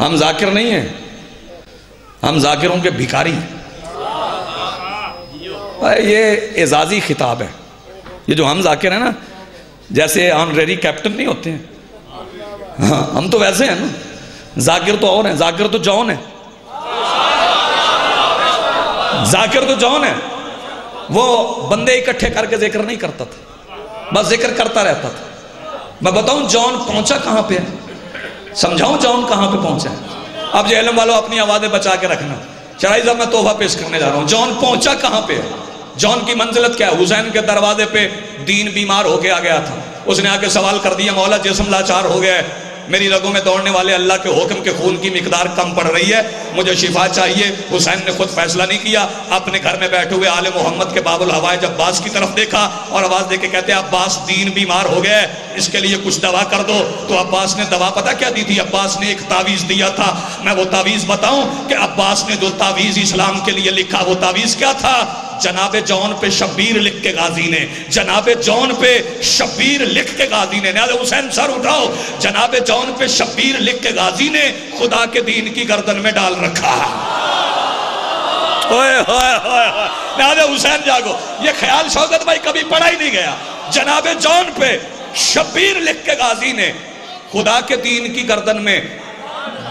ہم ذاکر نہیں ہیں، ہم ذاکروں کے بھکاری. یہ اعزازی خطاب ہے. یہ جو ہم ذاکر ہیں نا، جیسے آنریری کیپٹن نہیں ہوتے ہیں، ہاں ہم تو ویسے ہیں نا. ذاکر تو اور ہیں، ذاکر تو جون ہے، ذاکر تو جون ہے. وہ بندے اکٹھے کر کے ذکر نہیں کرتا تھا. بس ذکر کرتا رہتا تھا. میں بتاؤں جون پہنچا کہاں پہ ہے؟ سمجھاؤں جون کہاں پہ پہنچا ہے؟ اب جہلم والوں اپنی آوازیں بچا کے رکھنا. چرائی صاحب میں تحفہ پیش کرنے جا رہا ہوں. جون پہنچا کہاں پہ ہے؟ جون کی منزلت کیا ہے؟ حسین کے دروازے پہ دین بیمار ہو کے آ گیا تھا. اس نے آ کے سوال کر دیا مولا جسم لاچار ہو گیا ہے, میری رگوں میں دوڑنے والے اللہ کے حکم کے خون کی مقدار کم پڑ رہی ہے, مجھے شفا چاہیے. حسین نے خود فیصلہ نہیں کیا, اپنے گھر میں بیٹھے ہوئے آل محمد کے باب الحوائج عباس کی طرف دیکھا اور آواز دے کے کہتے ہیں عباس دین بیمار ہو گیا ہے, اس کے لیے کچھ دوا کر دو. تو عباس نے دوا پتہ کیا دی تھی؟ عباس نے ایک تعویذ دیا تھا. میں وہ تعویذ بتاؤں کہ عباس نے جو تعویذ اسلام کے لیے لکھا وہ تعویذ کیا تھا؟ جناب جون پہ شبیر لکھ کے غازی نے, جناب جون پہ شبیر لکھ کے غازی نے, نیاز حسین سر اٹھاؤ, جناب جون پہ شبیر لکھ کے غازی نے خدا کے دین کی گردن میں ڈال رکھا. اوئے ہوئے ہوئے ہوئے, نیاز حسین جاگو. یہ خیال شوکت بھائی کبھی پڑھا ہی نہیں گیا. جناب جون پہ شبیر لکھ کے غازی نے خدا کے دین کی گردن میں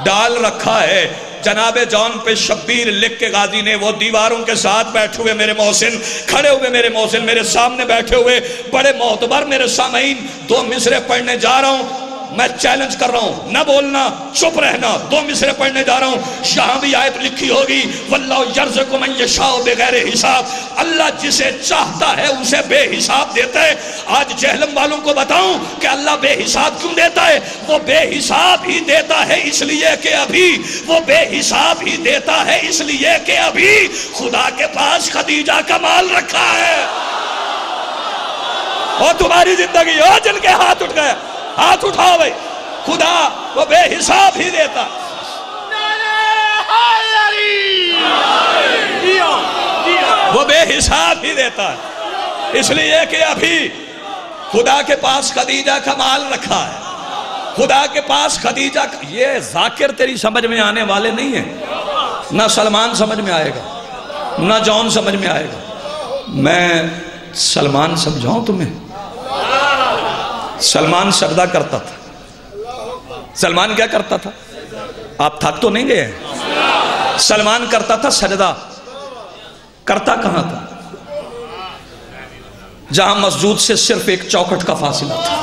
ڈال رکھا ہے. جناب جون پہ شبیر لکھ کے غازی نے, وہ دیواروں کے ساتھ بیٹھے ہوئے میرے محسن, کھڑے ہوئے میرے محسن, میرے سامنے بیٹھے ہوئے بڑے معتبر میرے سامعین, 2 مصرے پڑھنے جا رہا ہوں. میں چیلنج کر رہا ہوں, نہ بولنا, چپ رہنا. 2 مصرے پڑھنے جا رہا ہوں. یہاں بھی آیت لکھی ہوگی واللہ یرزق من یشاء بغیر حساب, اللہ جسے چاہتا ہے اسے بے حساب دیتا ہے. آج جہلم والوں کو بتاؤں کہ اللہ بے حساب کیوں دیتا ہے؟ وہ بے حساب ہی دیتا ہے اس لیے کہ ابھی, وہ بے حساب ہی دیتا ہے اس لیے کہ ابھی خدا کے پاس خدیجہ کا مال رکھا ہے. اور تمہاری زندگی ہو جن کے ہاتھ اٹھ گئے, ہاتھ اٹھاؤ بھئی. خدا وہ بے حساب ہی دیتا, وہ بے حساب ہی دیتا ہے اس لیے کہ ابھی خدا کے پاس خدیجہ کا مال رکھا ہے. خدا کے پاس خدیجہ کا, یہ ذاکر تیری سمجھ میں آنے والے نہیں ہیں. نہ سلمان سمجھ میں آئے گا, نہ جون سمجھ میں آئے گا. میں سلمان سمجھاؤں تمہیں. سلمان سجدہ کرتا تھا. سلمان کیا کرتا تھا؟ آپ تھک تو نہیں گئے؟ سلمان کرتا تھا سجدہ. کرتا کہاں تھا؟ جہاں مسجود سے صرف ایک چوکھٹ کا فاصلہ تھا.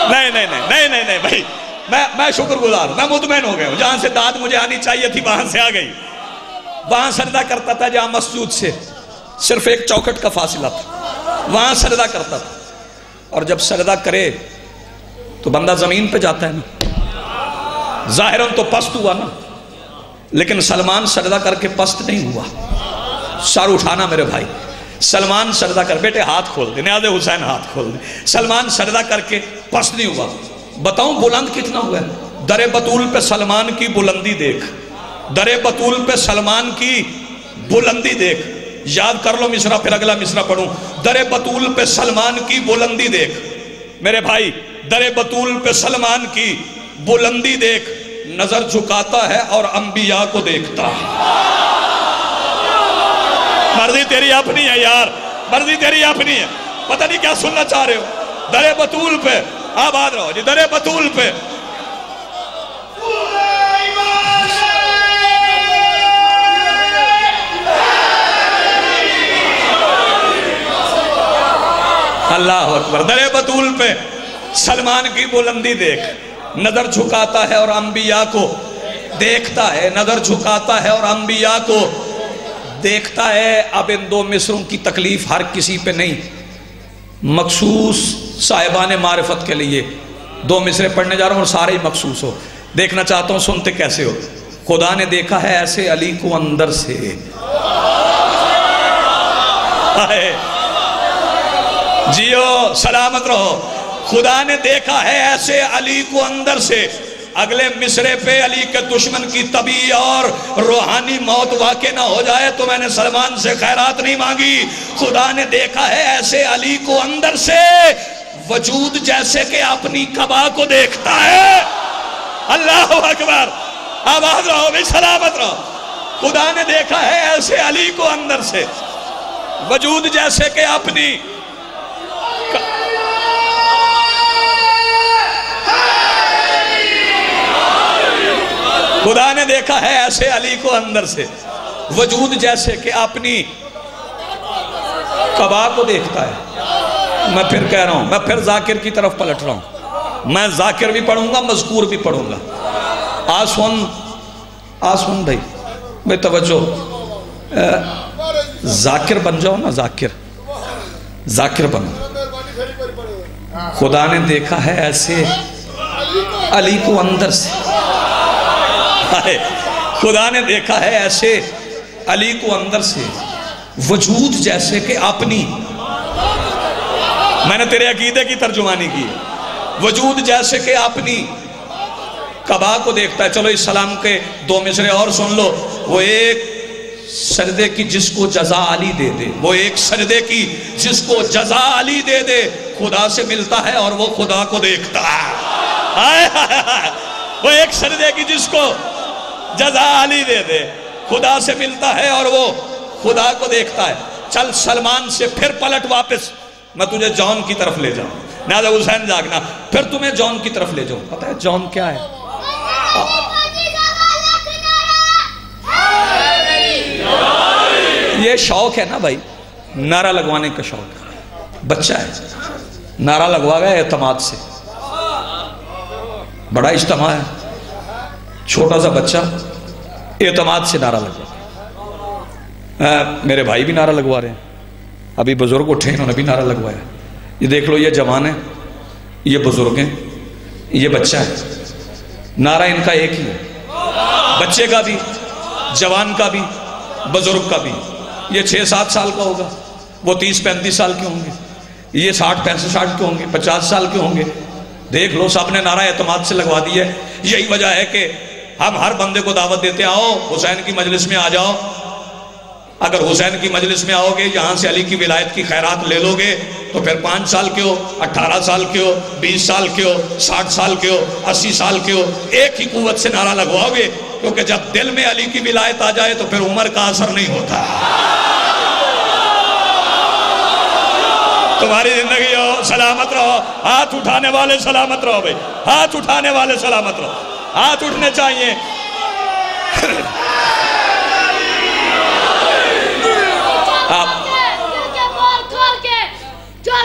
نہیں بھائی, میں شکر گزار ہوں, میں مطمئن ہو گیا ہوں. جہاں سے داد مجھے آنی چاہیے تھی وہاں سے آ گئی. وہاں سجدہ کرتا تھا جہاں مسجود سے صرف ایک چوکھٹ کا فاصلہ تھا, وہاں سجدہ کرتا تھا. اور جب سجدہ کرے تو بندہ زمین پہ جاتا ہے نا, ظاہراً تو پست ہوا نا, لیکن سلمان سجدہ کر کے پست نہیں ہوا. سر اٹھانا میرے بھائی. سلمان سجدہ کر, بیٹے ہاتھ کھول دے, نیاز حسین ہاتھ کھول دے. سلمان سجدہ کر کے پست نہیں ہوا. بتاؤں بلند کتنا ہوا ہے؟ در بطول پہ سلمان کی بلندی دیکھ, در بطول پہ سلمان کی بلندی دیکھ. یاد کر لو مصرع, پھر اگلا مصرع پڑھوں. در بطول پہ سلمان کی بلندی دیکھ میرے بھائی, در بطول پہ سلمان کی بلندی دیکھ. نظر جھکاتا ہے اور انبیاء کو دیکھتا ہے. مرضی تیری اپنی ہے یار, مرضی تیری اپنی ہے. پتہ نہیں کیا سننا چاہ رہے ہو. در بطول پہ آباد رہو جی, در بطول پہ. اللہ اکبر. در بطول پہ سلمان کی بلندی دیکھ. نظر جھکاتا ہے اور انبیاء کو دیکھتا ہے, نظر جھکاتا ہے اور انبیاء کو دیکھتا ہے. اب ان 2 مصروں کی تکلیف ہر کسی پہ نہیں, مخصوص صاحبان معرفت کے لیے 2 مصرے پڑھنے جا رہا ہوں اور سارے ہی مخصوص ہو. دیکھنا چاہتا ہوں سنتے کیسے ہو. خدا نے دیکھا ہے ایسے علی کو اندر سے, جیو سلامت رہو. خدا نے دیکھا ہے ایسے علی کو اندر سے. اگلے مصرے پہ علی کے دشمن کی طبعی اور روحانی موت واقع نہ ہو جائے تو میں نے سلمان سے خیرات نہیں مانگی. خدا نے دیکھا ہے ایسے علی کو اندر سے, وجود جیسے کہ اپنی قبا کو دیکھتا ہے. اللہ اکبر. آباد رہو بھی, سلامت رہو. خدا نے دیکھا ہے ایسے علی کو اندر سے, وجود جیسے کہ اپنی. خدا نے دیکھا ہے ایسے علی کو اندر سے, وجود جیسے کہ اپنی کعبہ کو دیکھتا ہے. میں پھر کہہ رہا ہوں, میں پھر ذاکر کی طرف پلٹ رہا ہوں. میں ذاکر بھی پڑھوں گا, مذکور بھی پڑھوں گا. آسون بھائی توجہ, ذاکر بن جاؤ نا, ذاکر بنو. خدا نے دیکھا ہے ایسے علی کو اندر سے, خدا نے دیکھا ہے ایسے علی کو اندر سے, وجود جیسے کہ اپنی. میں نے تیرے عقیدے کی ترجمانی کی, وجود جیسے کہ اپنی. کعبہ کو دیکھتا ہے. چلو اس سلام کے 2 مصرے اور سن لو. وہ ایک سجدے کی جس کو جزا علی دے دے, وہ ایک سجدے کی جس کو جزا علی دے دے, خدا سے ملتا ہے اور وہ خدا کو دیکھتا ہے. وہ ایک سجدے کی جس کو جزا علی دے دے, خدا سے ملتا ہے اور وہ خدا کو دیکھتا ہے. چل سلمان سے پھر پلٹ واپس, میں تجھے جون کی طرف لے جاؤں. نازا حسین جاگنا, پھر تمہیں جون کی طرف لے جاؤں. پتہ ہے جون کیا ہے؟ یہ شوق ہے نا بھائی, نعرہ لگوانے کا شوق ہے. بچہ ہے, نعرہ لگوا گیا اعتماد سے. بڑا اجتماع ہے, چھوٹا سا بچہ اعتماد سے نعرہ لگوا. میرے بھائی بھی نعرہ لگوا رہے ہیں, ابھی بزرگ اٹھے انہوں نے بھی نعرہ لگوایا. یہ دیکھ لو, یہ جوان ہے, یہ بزرگ ہیں, یہ بچہ ہے. نعرہ ان کا ایک ہی ہے, بچے کا بھی, جوان کا بھی, بزرگ کا بھی. یہ 6-7 سال کا ہوگا, وہ 30-35 سال کے ہوں گے, یہ 60-65 کے ہوں گے, 50 سال کے ہوں گے. دیکھ لو, سب نے نعرہ اعتماد سے لگوا دی ہے. یہی وجہ ہے کہ ہم ہر بندے کو دعوت دیتے ہیں, آؤ حسین کی مجلس میں آ جاؤ. اگر حسین کی مجلس میں آؤ گے, یہاں سے علی کی ولایت کی خیرات لے لو گے, تو پھر 5 سال کے ہو, 18 سال کے ہو, 20 سال کے ہو, 60 سال کے ہو, 80 سال کے ہو, ایک ہی قوت سے نعرہ لگواؤ گے. کیونکہ جب دل میں علی کی ولایت آ جائے تو پھر عمر کا اثر نہیں ہوتا. تمہاری زندگی ہو, سلامت رہو. ہاتھ اٹھانے والے سلامت رہو بھائی, ہاتھ اٹھانے والے سلامت رہو. ہاتھ اٹھنے چاہیے.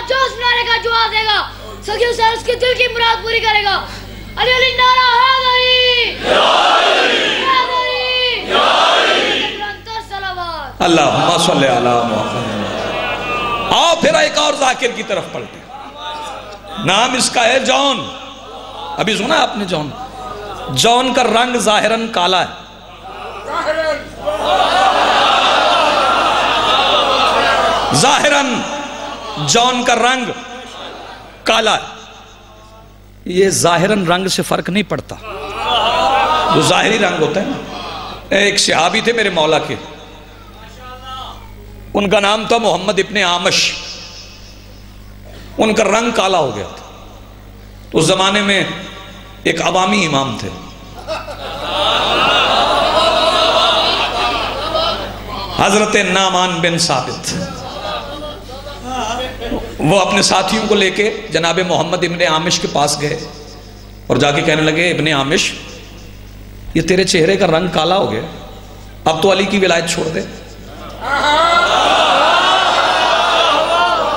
جو اس نعرے کا جواب دے گا, سخی حسین اس کی دل کی مراد پوری کرے گا. علی علی نعرہ حیدری, حیدری, اللہم صلی علی محمد. آؤ پھر ایک اور ذاکر کی طرف پلٹے. نام اس کا ہے جون. ابھی سنا آپ نے جون؟ جون کا رنگ ظاہراً کالا ہے, ظاہراً جون کا رنگ کالا ہے. یہ ظاہراً رنگ سے فرق نہیں پڑتا, جو ظاہری رنگ ہوتا ہے نا. ایک صحابی تھے میرے مولا کے, ان کا نام تھا محمد ابن عامش. ان کا رنگ کالا ہو گیا تھا. تو اس زمانے میں ایک عوامی امام تھے, حضرت نعمان بن ثابت. وہ اپنے ساتھیوں کو لے کے جناب محمد ابن عامش کے پاس گئے اور جا کے کہنے لگے, ابن عامش, یہ تیرے چہرے کا رنگ کالا ہو گیا, اب تو علی کی ولایت چھوڑ دے.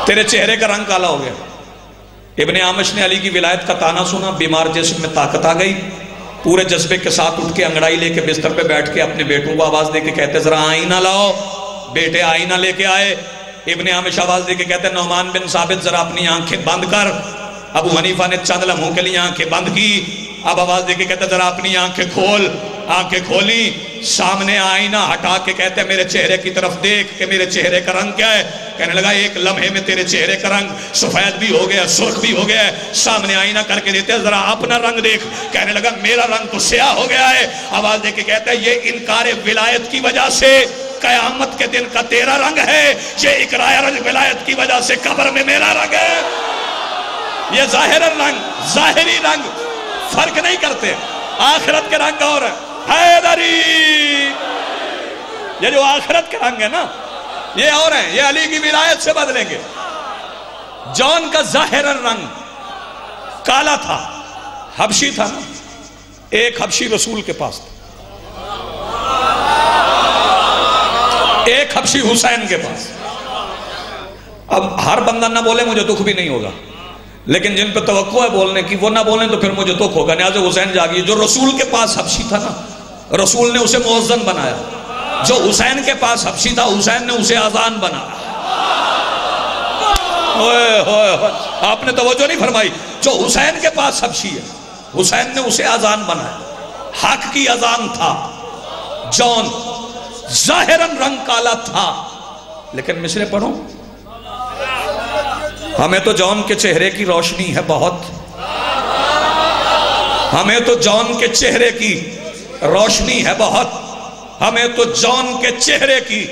تیرے چہرے کا رنگ کالا ہو گیا. ابن عامش نے علی کی ولایت کا تانا سنا, بیمار جسم میں طاقت آ گئی. پورے جذبے کے ساتھ اٹھ کے انگڑائی لے کے بستر پہ بیٹھ کے اپنے بیٹوں کو آواز دے کے کہتے, ذرا آئینہ لاؤ. بیٹے آئینہ لے کے آئے. ابن عامش آواز دے کے کہتے, نعمان بن ثابت ذرا اپنی آنکھیں بند کر. ابو حنیفہ نے چند لمحوں کے لیے آنکھیں بند کی. اب آواز دے کے کہتے, ذرا اپنی آنکھیں کھول. آنکھیں کھولی, سامنے آئینہ ہٹا کے کہتے, میرے چہرے کی طرف دیکھ کہ میرے چہرے کا رنگ کیا ہے. کہنے لگا, ایک لمحے میں تیرے چہرے کا رنگ سفید بھی ہو گیا, سرخ بھی ہو گیا ہے. سامنے آئینہ کر کے دیتے, ذرا اپنا رنگ دیکھ. کہنے لگا, میرا رنگ تو سیاہ ہو گیا ہے. آواز دے کے کہتے, یہ انکار ولایت کی وجہ سے قیامت کے دن کا تیرا رنگ ہے, یہ اقرار ولایت کی وجہ سے قبر میں میرا رنگ ہے. یہ ظاہر رنگ, ظاہری رنگ فرق نہیں کرتے. آخرت کے رنگ اور حیدری, یہ جو آخرت کے رنگ ہے نا, یہ اور ہیں, یہ علی کی ولایت سے بدلیں گے. جون کا ظاہر رنگ کالا تھا, حبشی تھا نا. ایک حبشی رسول کے پاس تھا, ایک حبشی حسین کے پاس. اب ہر بندہ نہ بولے مجھے دکھ بھی نہیں ہوگا، لیکن جن پہ توقع ہے بولنے کی وہ نہ بولیں تو پھر مجھے دکھ ہوگا۔ نیاز حسین جاگیے، جو رسول کے پاس حبشی تھا نا، رسول نے اسے مؤذن بنایا، جو حسین کے پاس حبشی تھا حسین نے اسے اذان بنایا۔ آپ نے توجہ نہیں فرمائی، جو حسین کے پاس حبشی ہے حسین نے اسے اذان بنایا، حق کی اذان تھا۔ جون ظاہراً رنگ کالا تھا لیکن مصرے پڑھو، ہمیں تو جون کے چہرے کی روشنی ہے بہت، ہمیں تو جون کے چہرے کی روشنی ہے بہت، ہمیں تو جون کے چہرے کی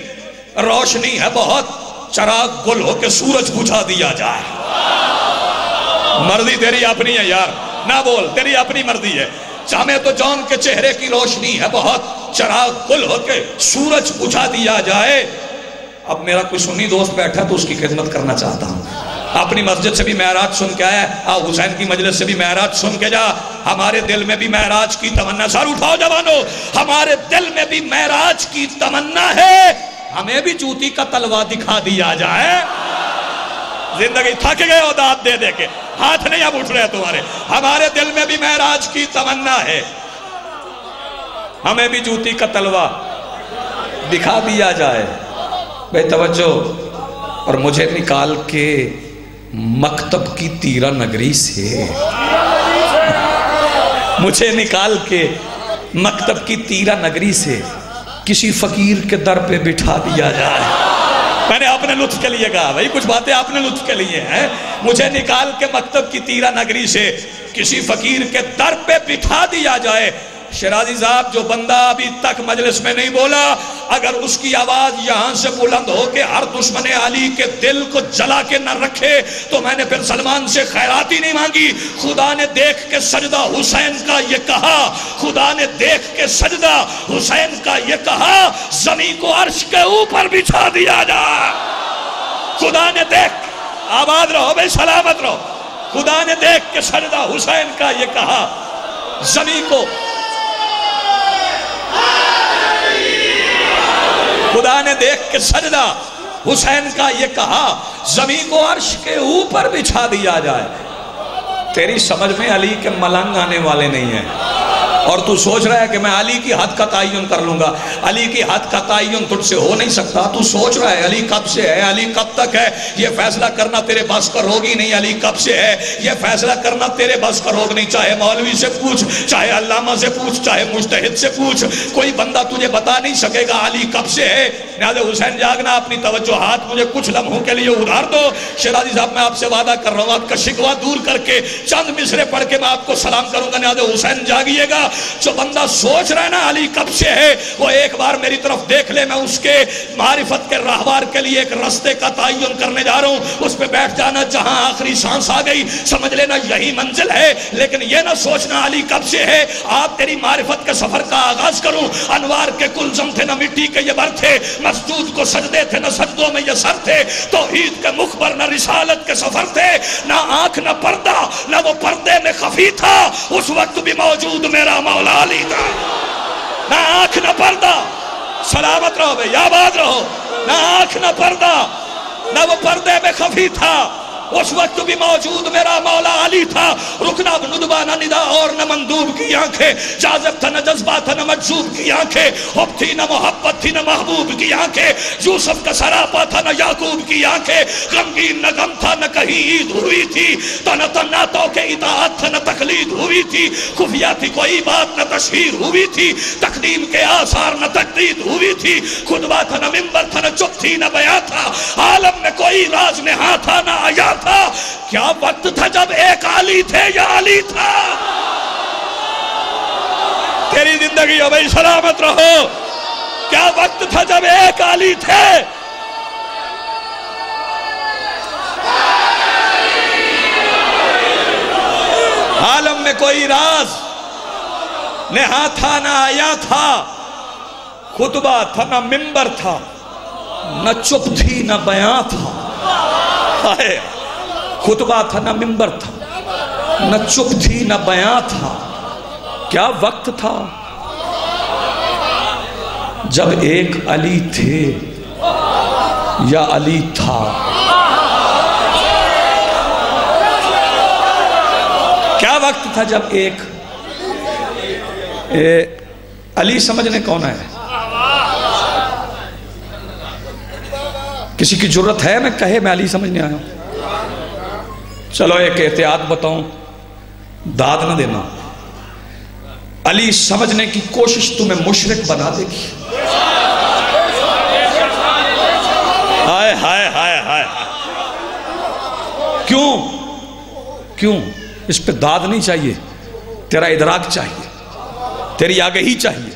روشنی ہے بہت، چراغ گل ہو کے سورج بجھا دیا جائے۔ مرضی تیری اپنی ہے یار، نہ بول، تیری اپنی مرضی ہے۔ ہمیں تو جون کے چہرے کی روشنی ہے بہت، چراغ گل ہو کے سورج بجھا دیا جائے۔ اب میرا کوئی سنی دوست بیٹھا تو اس کی خدمت کرنا چاہتا ہوں، اپنی مسجد سے بھی معراج سن کے آیا، حسین کی مجلس سے بھی معراج سن کے جا۔ ہمارے دل میں بھی معراج کی تمنا، سر اٹھاؤ جوانو، ہمارے دل میں بھی معراج کی تمنا ہے، ہمیں بھی جوتی کا تلوا دکھا دیا جائے۔ زندگی تھک گئے ہو داد دے دے کے، ہاتھ نہیں اب اٹھ رہے تمہارے۔ ہمارے دل میں بھی معراج کی تمنا ہے، ہمیں بھی جوتی کا تلوا دکھا دیا جائے۔ بے توجہ، اور مجھے نکال کے مکتب کی تیرہ نگری سے، مجھے نکال کے مکتب کی تیرہ نگری سے کسی فقیر کے در پہ بٹھا دیا جائے۔ میں نے اپنے لطف کے لیے کہا بھائی، کچھ باتیں اپنے لطف کے لیے ہیں۔ مجھے نکال کے مکتب کی تیرہ نگری سے کسی فقیر کے در پہ بٹھا دیا جائے۔ شیرازی صاحب، جو بندہ ابھی تک مجلس میں نہیں بولا، اگر اس کی آواز یہاں سے بلند ہو کے ہر دشمن علی کے دل کو جلا کے نہ رکھے تو میں نے پھر سلمان سے خیرات ہی نہیں مانگی۔ خدا نے دیکھ کے سجدہ حسین کا یہ کہا، خدا نے دیکھ کے سجدہ حسین کا یہ کہا، زمین کو عرش کے اوپر بچھا دیا جائے۔ خدا نے دیکھ، آباد رہو بھائی، سلامت رہو، خدا نے دیکھ کے سجدہ حسین کا یہ کہا، زمین کو، خدا نے دیکھ کے سجدہ حسین کا یہ کہا، زمین کو عرش کے اوپر بچھا دیا جائے۔ تیری سمجھ میں علی کے ملنگ آنے والے نہیں ہیں، اور تو سوچ رہا ہے کہ میں علی کی حد کا تعین کر لوں گا۔ علی کی حد کا تعین تجھ سے ہو نہیں سکتا۔ تو سوچ رہا ہے علی کب سے ہے، علی کب تک ہے، یہ فیصلہ کرنا تیرے بس کا روگ ہی نہیں۔ علی کب سے ہے یہ فیصلہ کرنا تیرے بس کا روگ نہیں۔ چاہے مولوی سے پوچھ، چاہے علامہ سے پوچھ، چاہے مجتہد سے پوچھ، کوئی بندہ تجھے بتا نہیں سکے گا علی کب سے ہے۔ نیاز حسین جاگنا، اپنی توجہات مجھے کچھ لمحوں کے لیے ادھار دو۔ شیرازی صاحب، میں آپ سے وعدہ کر رہا ہوں، آپ کا شکوہ دور کر کے چند مصرے پڑھ کے میں آپ کو سلام کروں گا۔ نیاز حسین جاگیے گا۔ جو بندہ سوچ رہا ہے نا علی کب سے ہے، وہ ایک بار میری طرف دیکھ لے، میں اس کے معرفت کے راہوار کے لیے ایک رستے کا تعین کرنے جا رہا ہوں۔ اس پہ بیٹھ جانا، جہاں آخری سانس آ گئی سمجھ لینا یہی منزل ہے، لیکن یہ نہ سوچنا علی کب سے ہے۔ آپ تیری معرفت کے سفر کا آغاز کروں۔ انوار کے کلزم تھے نہ مٹی کے یہ بر تھے، مسجود کو سجدے تھے نہ سجدوں میں یہ سر تھے، توحید کے مخبر نہ رسالت کے سفر تھے، نہ آنکھ نہ پردہ نہ وہ پردے میں خفی تھا، اس وقت بھی موجود میرا مولا علی تھا۔ نہ آنکھ نہ پردہ، سلامت رہو بھئی، آباد رہو، نہ آنکھ نہ پردہ نہ وہ پردے میں خفی تھا، اس وقت بھی موجود میرا مولا علی تھا۔ رکنا ندبہ نہ ندا اور نہ مندوب کی آنکھیں، جاذب تھا نہ جذبہ تھا نہ مجذوب کی آنکھیں، حب تھی نہ محبت تھی نہ محبوب کی آنکھیں، یوسف کا سراپا تھا نہ یعقوب کی آنکھیں، غمگین نہ غم تھا نہ کہیں عید ہوئی تھی، تناتوں کے اطاعت تھا نہ تقلید ہوئی تھی، خفیہ تھی کوئی بات نہ تشہیر ہوئی تھی، تقدیم کے آثار نہ تجدید ہوئی تھی، خطبہ تھا نہ منبر تھا نہ چپ تھی نہ بیاں تھا، عالم میں کوئی راز نہاں تھا نہ آیا تھا۔ کیا وقت تھا جب ایک علی تھے یا علی تھا؟ تیری زندگی ہو بھئی، سلامت رہو۔ کیا وقت تھا جب ایک علی تھے؟ عالم میں کوئی راز نہاں تھا نہ آیا تھا، خطبہ تھا نہ منبر تھا، نہ چپ تھی نہ بیاں تھا۔ خطبہ تھا نہ منبر تھا، نہ چپ تھی نہ بیاں تھا۔ کیا وقت تھا جب ایک علی تھے یا علی تھا؟ کیا وقت تھا جب ایک علی سمجھنے کون ہے؟ کسی کی جرت ہے میں کہے میں علی سمجھنے آیا ہوں؟ چلو ایک احتیاط بتاؤں، داد نہ دینا، علی سمجھنے کی کوشش تمہیں مشرک بنا دے گی۔ ہائے ہائے ہائے ہائے، کیوں اس پہ داد نہیں چاہیے، تیرا ادراک چاہیے، تیری آگہی چاہیے۔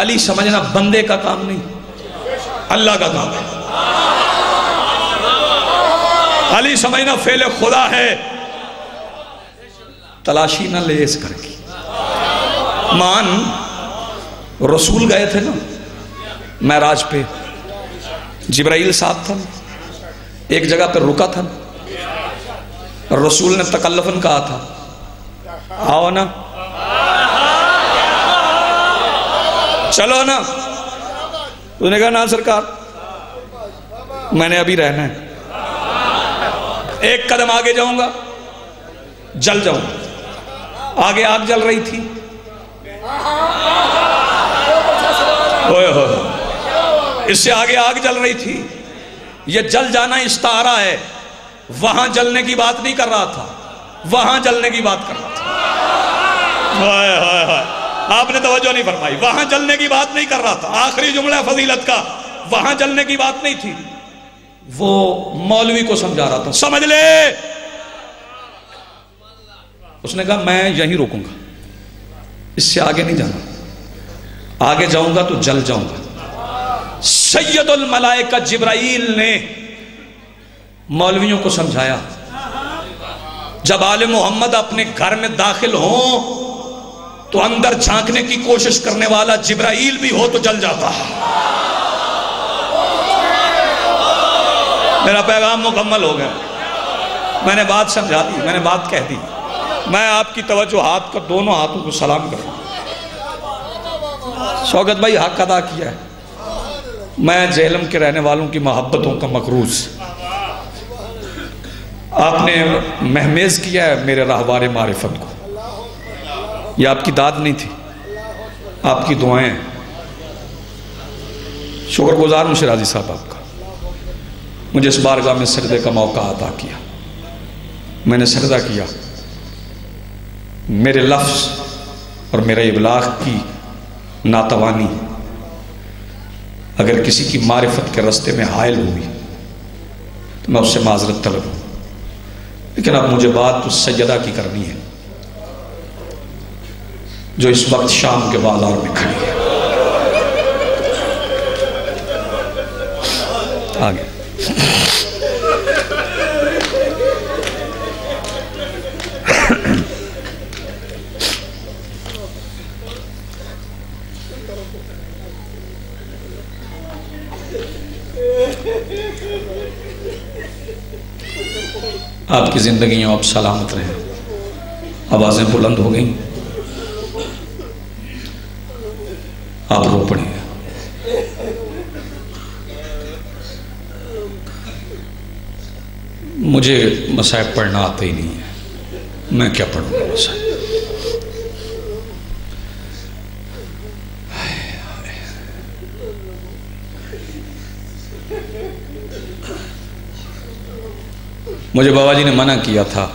علی سمجھنا بندے کا کام نہیں، اللہ کا کام ہے۔ علی سمجھنا فعل خدا ہے، تلاشی نہ لے اس گھر کی۔ مان رسول گئے تھے نا معراج پہ، جبرائیل ساتھ تھا، ایک جگہ پہ رکا تھا، رسول نے تکلفاً کہا تھا آؤ نا، چلو نا، تو نے کہا نا سرکار میں نے ابھی رہنا ہے، ایک قدم آگے جاؤں گا جل جاؤں گا۔ آگے آگ جل رہی تھی، اس سے آگے آگ جل رہی تھی، یہ جل جانا استعارہ ہے، وہاں جلنے کی بات نہیں کر رہا تھا، وہاں جلنے کی بات کر رہا تھا۔ آپ نے توجہ نہیں فرمائی، وہاں جلنے کی بات نہیں کر رہا تھا، آخری جملہ فضیلت کا، وہاں جلنے کی بات نہیں تھی، وہ مولوی کو سمجھا رہا تھا، سمجھ لے۔ اس نے کہا میں یہیں روکوں گا، اس سے آگے نہیں جانا، آگے جاؤں گا تو جل جاؤں گا۔ سید الملائکہ جبرائیل نے مولویوں کو سمجھایا، جب آل محمد اپنے گھر میں داخل ہوں تو اندر جھانکنے کی کوشش کرنے والا جبرائیل بھی ہو تو جل جاتا ہے۔ میرا پیغام مکمل ہو گیا، میں نے بات سمجھا دی، میں نے بات کہہ دی۔ میں آپ کی توجہات کو دونوں ہاتھوں کو سلام کروں۔ شوکت بھائی حق ادا کیا ہے، میں جہلم کے رہنے والوں کی محبتوں کا مقروض، آپ نے مہمیز کیا ہے میرے راہوار معرفت کو، یہ آپ کی داد نہیں تھی، آپ کی دعائیں ہیں۔ شکر گزار ہوں شیرازی صاحب آپ کا، مجھے اس بارگاہ میں سجدے کا موقع عطا کیا، میں نے سجدہ کیا، میرے لفظ اور میرے ابلاغ کی ناتوانی اگر کسی کی معرفت کے رستے میں حائل ہوئی تو میں اس سے معذرت طلب ہوں، لیکن اب مجھے بات تو سجدہ کی کرنی ہے جو اس وقت شام کے بازار میں کھڑی ہے۔ آگے آپ کی زندگیوں اب سلامت رہیں، آوازیں بلند ہو گئیں، آپ رو پڑیں۔ مجھے مصائب پڑھنا آتا ہی نہیں ہے، میں کیا پڑھوں گا مصائب؟ مجھے بابا جی نے منع کیا تھا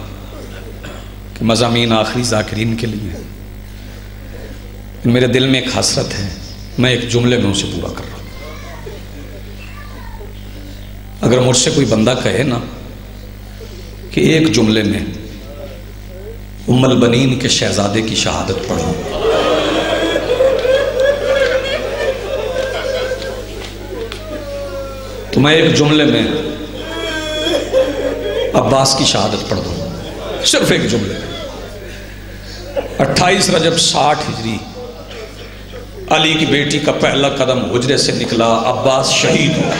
کہ مضامین آخری ذاکرین کے لیے، میرے دل میں ایک حسرت ہے، میں ایک جملے میں اسے پورا کر رہا ہوں۔ اگر مجھ سے کوئی بندہ کہے نا کہ ایک جملے میں ام البنین کے شہزادے کی شہادت پڑھوں، تو میں ایک جملے میں عباس کی شہادت پڑھ دوں، صرف ایک جملے میں۔ 28 رجب 60 ہجری علی کی بیٹی کا پہلا قدم حجرے سے نکلا، عباس شہید ہوا۔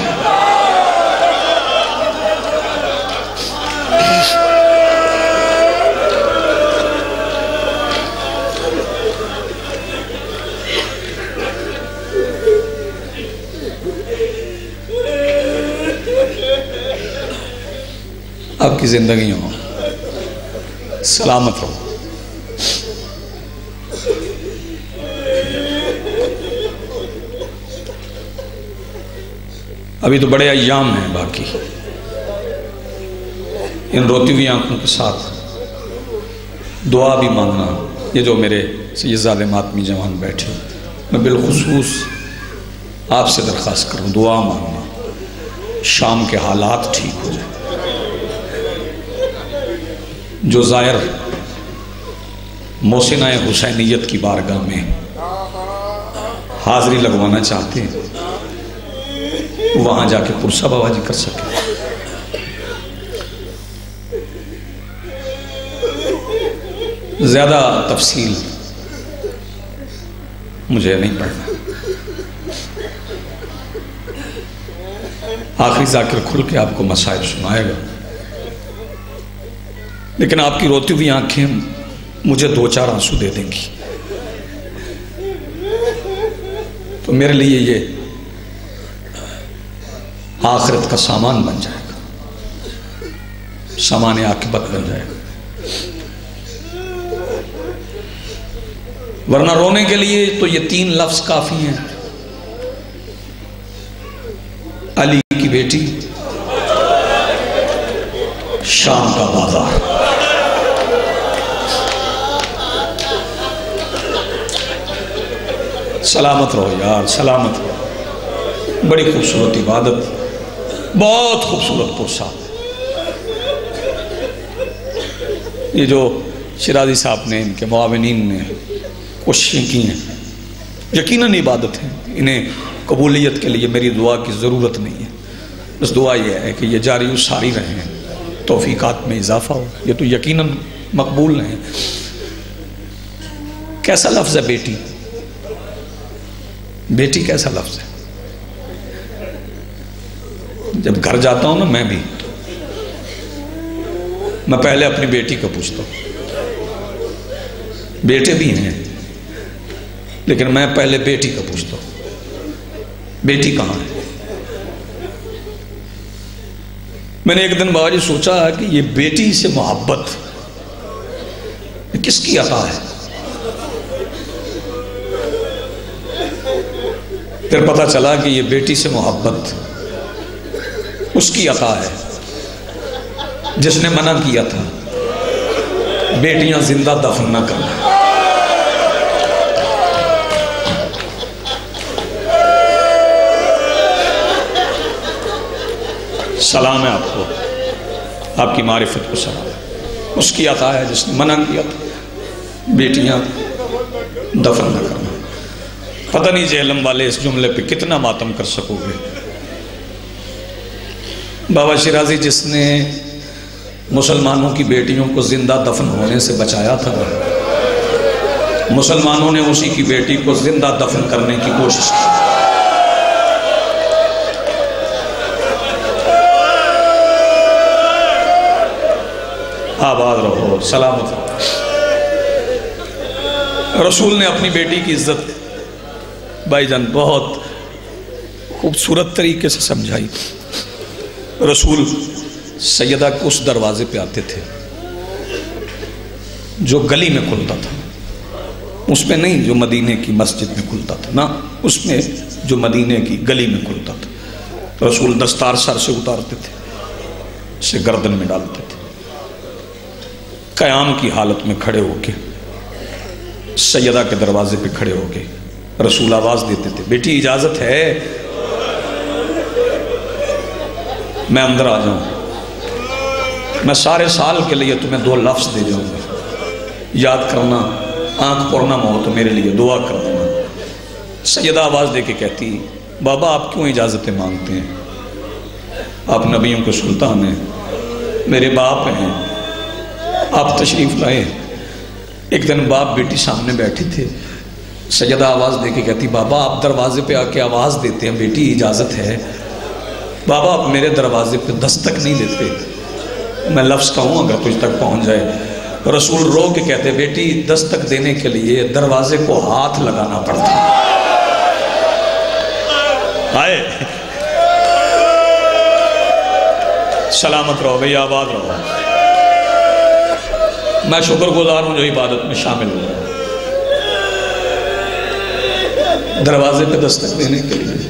آپ کی زندگیوں سلامت رہو۔ ابھی تو بڑے ایام ہیں باقی، ان روتی ہوئی آنکھوں کے ساتھ دعا بھی مانگنا. یہ جو میرے سیدزادے ماتمی جوان بیٹھے، میں بالخصوص آپ سے درخواست کروں، دعا مانگنا شام کے حالات ٹھیک ہو جائیں. جو زائر محسنہ حسینیت کی بارگاہ میں حاضری لگوانا چاہتے ہیں وہاں جا کے پرسہ بواجی کر سکیں. زیادہ تفصیل مجھے نہیں پڑھنا. آخری ذاکر کھل کے آپ کو مسائل سنائے گا، لیکن آپ کی روتی ہوئی آنکھیں مجھے 2-4 آنسو دے دیں گی تو میرے لیے یہ آخرت کا سامان بن جائے گا، سامان عاقبت بن جائے گا. ورنہ رونے کے لیے تو یہ 3 لفظ کافی ہیں: علی کی بیٹی، شام کا بازار. سلامت رہو یار، سلامت رہو. بڑی خوبصورت عبادت، بہت خوبصورت پرسہ. یہ جو شیرازی صاحب نے، ان کے معاونین نے کوششیں کی ہیں، یقیناً عبادت ہے. انہیں قبولیت کے لیے میری دعا کی ضرورت نہیں ہے، بس دعا یہ ہے کہ یہ جاری و ساری رہیں، توفیقات میں اضافہ ہو. یہ تو یقیناً مقبول ہیں. کیسا لفظ ہے بیٹی؟ بیٹی کیسا لفظ ہے؟ جب گھر جاتا ہوں نا میں پہلے اپنی بیٹی کو پوچھتا ہوں. بیٹے بھی ہیں لیکن میں پہلے بیٹی کو پوچھتا ہوں، بیٹی کہاں ہے؟ میں نے ایک دن بابا جی سوچا کہ یہ بیٹی سے محبت کس کی عطا ہے؟ پھر پتہ چلا کہ یہ بیٹی سے محبت اس کی عطا ہے جس نے منع کیا تھا بیٹیاں زندہ دفن نہ کرنا. سلام ہے آپ کو، آپ کی معرفت کو سلام ہے. اس کی عطا ہے جس نے منع کیا تھا بیٹیاں دفن نہ کرنا. پتہ نہیں جہلم والے اس جملے پہ کتنا ماتم کر سکو گے. بابا شیرازی جس نے مسلمانوں کی بیٹیوں کو زندہ دفن ہونے سے بچایا تھا، مسلمانوں نے اسی کی بیٹی کو زندہ دفن کرنے کی کوشش کی. آباد رہو، سلامت رہو. رسول نے اپنی بیٹی کی عزت بھائی جان بہت خوبصورت طریقے سے سمجھائی. رسول سیدہ کے اس دروازے پہ آتے تھے جو گلی میں کھلتا تھا، اس میں نہیں جو مدینے کی مسجد میں کھلتا تھا، نہ اس میں جو مدینے کی گلی میں کھلتا تھا. رسول دستار سر سے اتارتے تھے، اسے گردن میں ڈالتے تھے، قیام کی حالت میں کھڑے ہو کے سیدہ کے دروازے پہ کھڑے ہو کے رسول آواز دیتے تھے، بیٹی اجازت ہے میں اندر آ جاؤں؟ میں سارے سال کے لیے تمہیں 2 لفظ دے جاؤں گا، یاد کرنا، آنکھ پورنم ہو تو میرے لیے دعا کر دینا. سیدہ آواز دے کے کہتی، بابا آپ کیوں اجازتیں مانگتے ہیں؟ آپ نبیوں کے سلطان ہیں، میرے باپ ہیں، آپ تشریف لائے. ایک دن باپ بیٹی سامنے بیٹھے تھے، سیدہ آواز دے کے کہتی، بابا آپ دروازے پہ آ کے آواز دیتے ہیں بیٹی اجازت ہے. بابا آپ میرے دروازے پہ دستک نہیں دیتے، میں لفظ کہوں اگر تجھ تک پہنچ جائے. رسول رو کے کہتے، بیٹی دستک دینے کے لیے دروازے کو ہاتھ لگانا پڑتا. آئے سلامت رہو بھئی، آباد رہو. میں شکر گزار ہوں جو عبادت میں شامل ہوں. دروازے پہ دستک دینے کے لیے